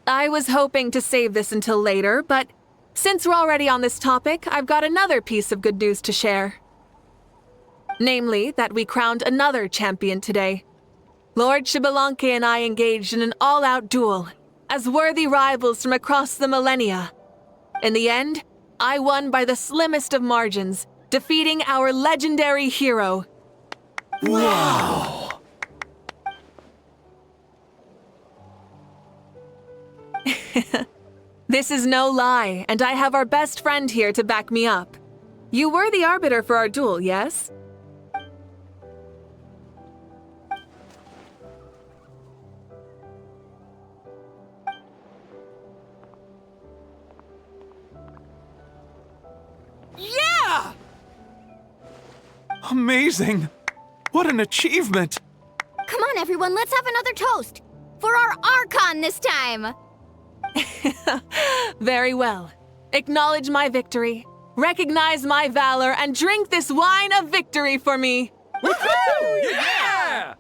Speaker 3: I was hoping to save this until later, but since we're already on this topic, I've got another piece of good news to share. Namely, that we crowned another champion today. Lord Xbalanque and I engaged in an all-out duel, as worthy rivals from across the millennia. In the end, I won by the slimmest of margins, defeating our legendary hero.
Speaker 16: Wow!
Speaker 3: This is no lie, and I have our best friend here to back me up. You were the arbiter for our duel, yes?
Speaker 14: Amazing! What an achievement!
Speaker 7: Come on, everyone, let's have another toast. For our Archon this time.
Speaker 3: Very well. Acknowledge my victory, recognize my valor, and drink this wine of victory for me.
Speaker 14: Woohoo! Yeah!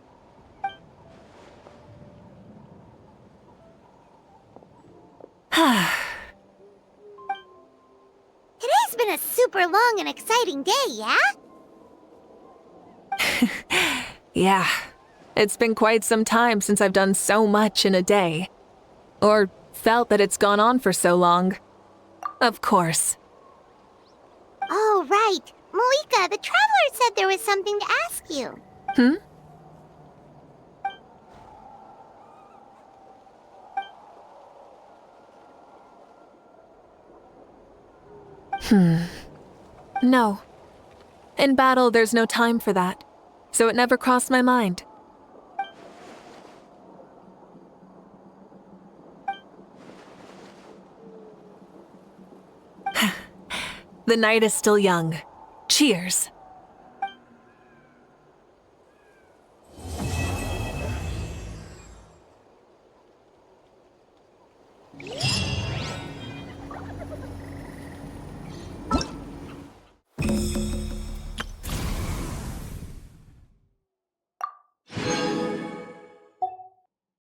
Speaker 11: Today's been a super long and exciting day, yeah?
Speaker 3: Yeah, it's been quite some time since I've done so much in a day. Or felt that it's gone on for so long. Of course.
Speaker 11: Oh, right. Mavuika, the Traveler said there was something to ask you.
Speaker 3: No. In battle, there's no time for that, so it never crossed my mind. The night is still young. Cheers.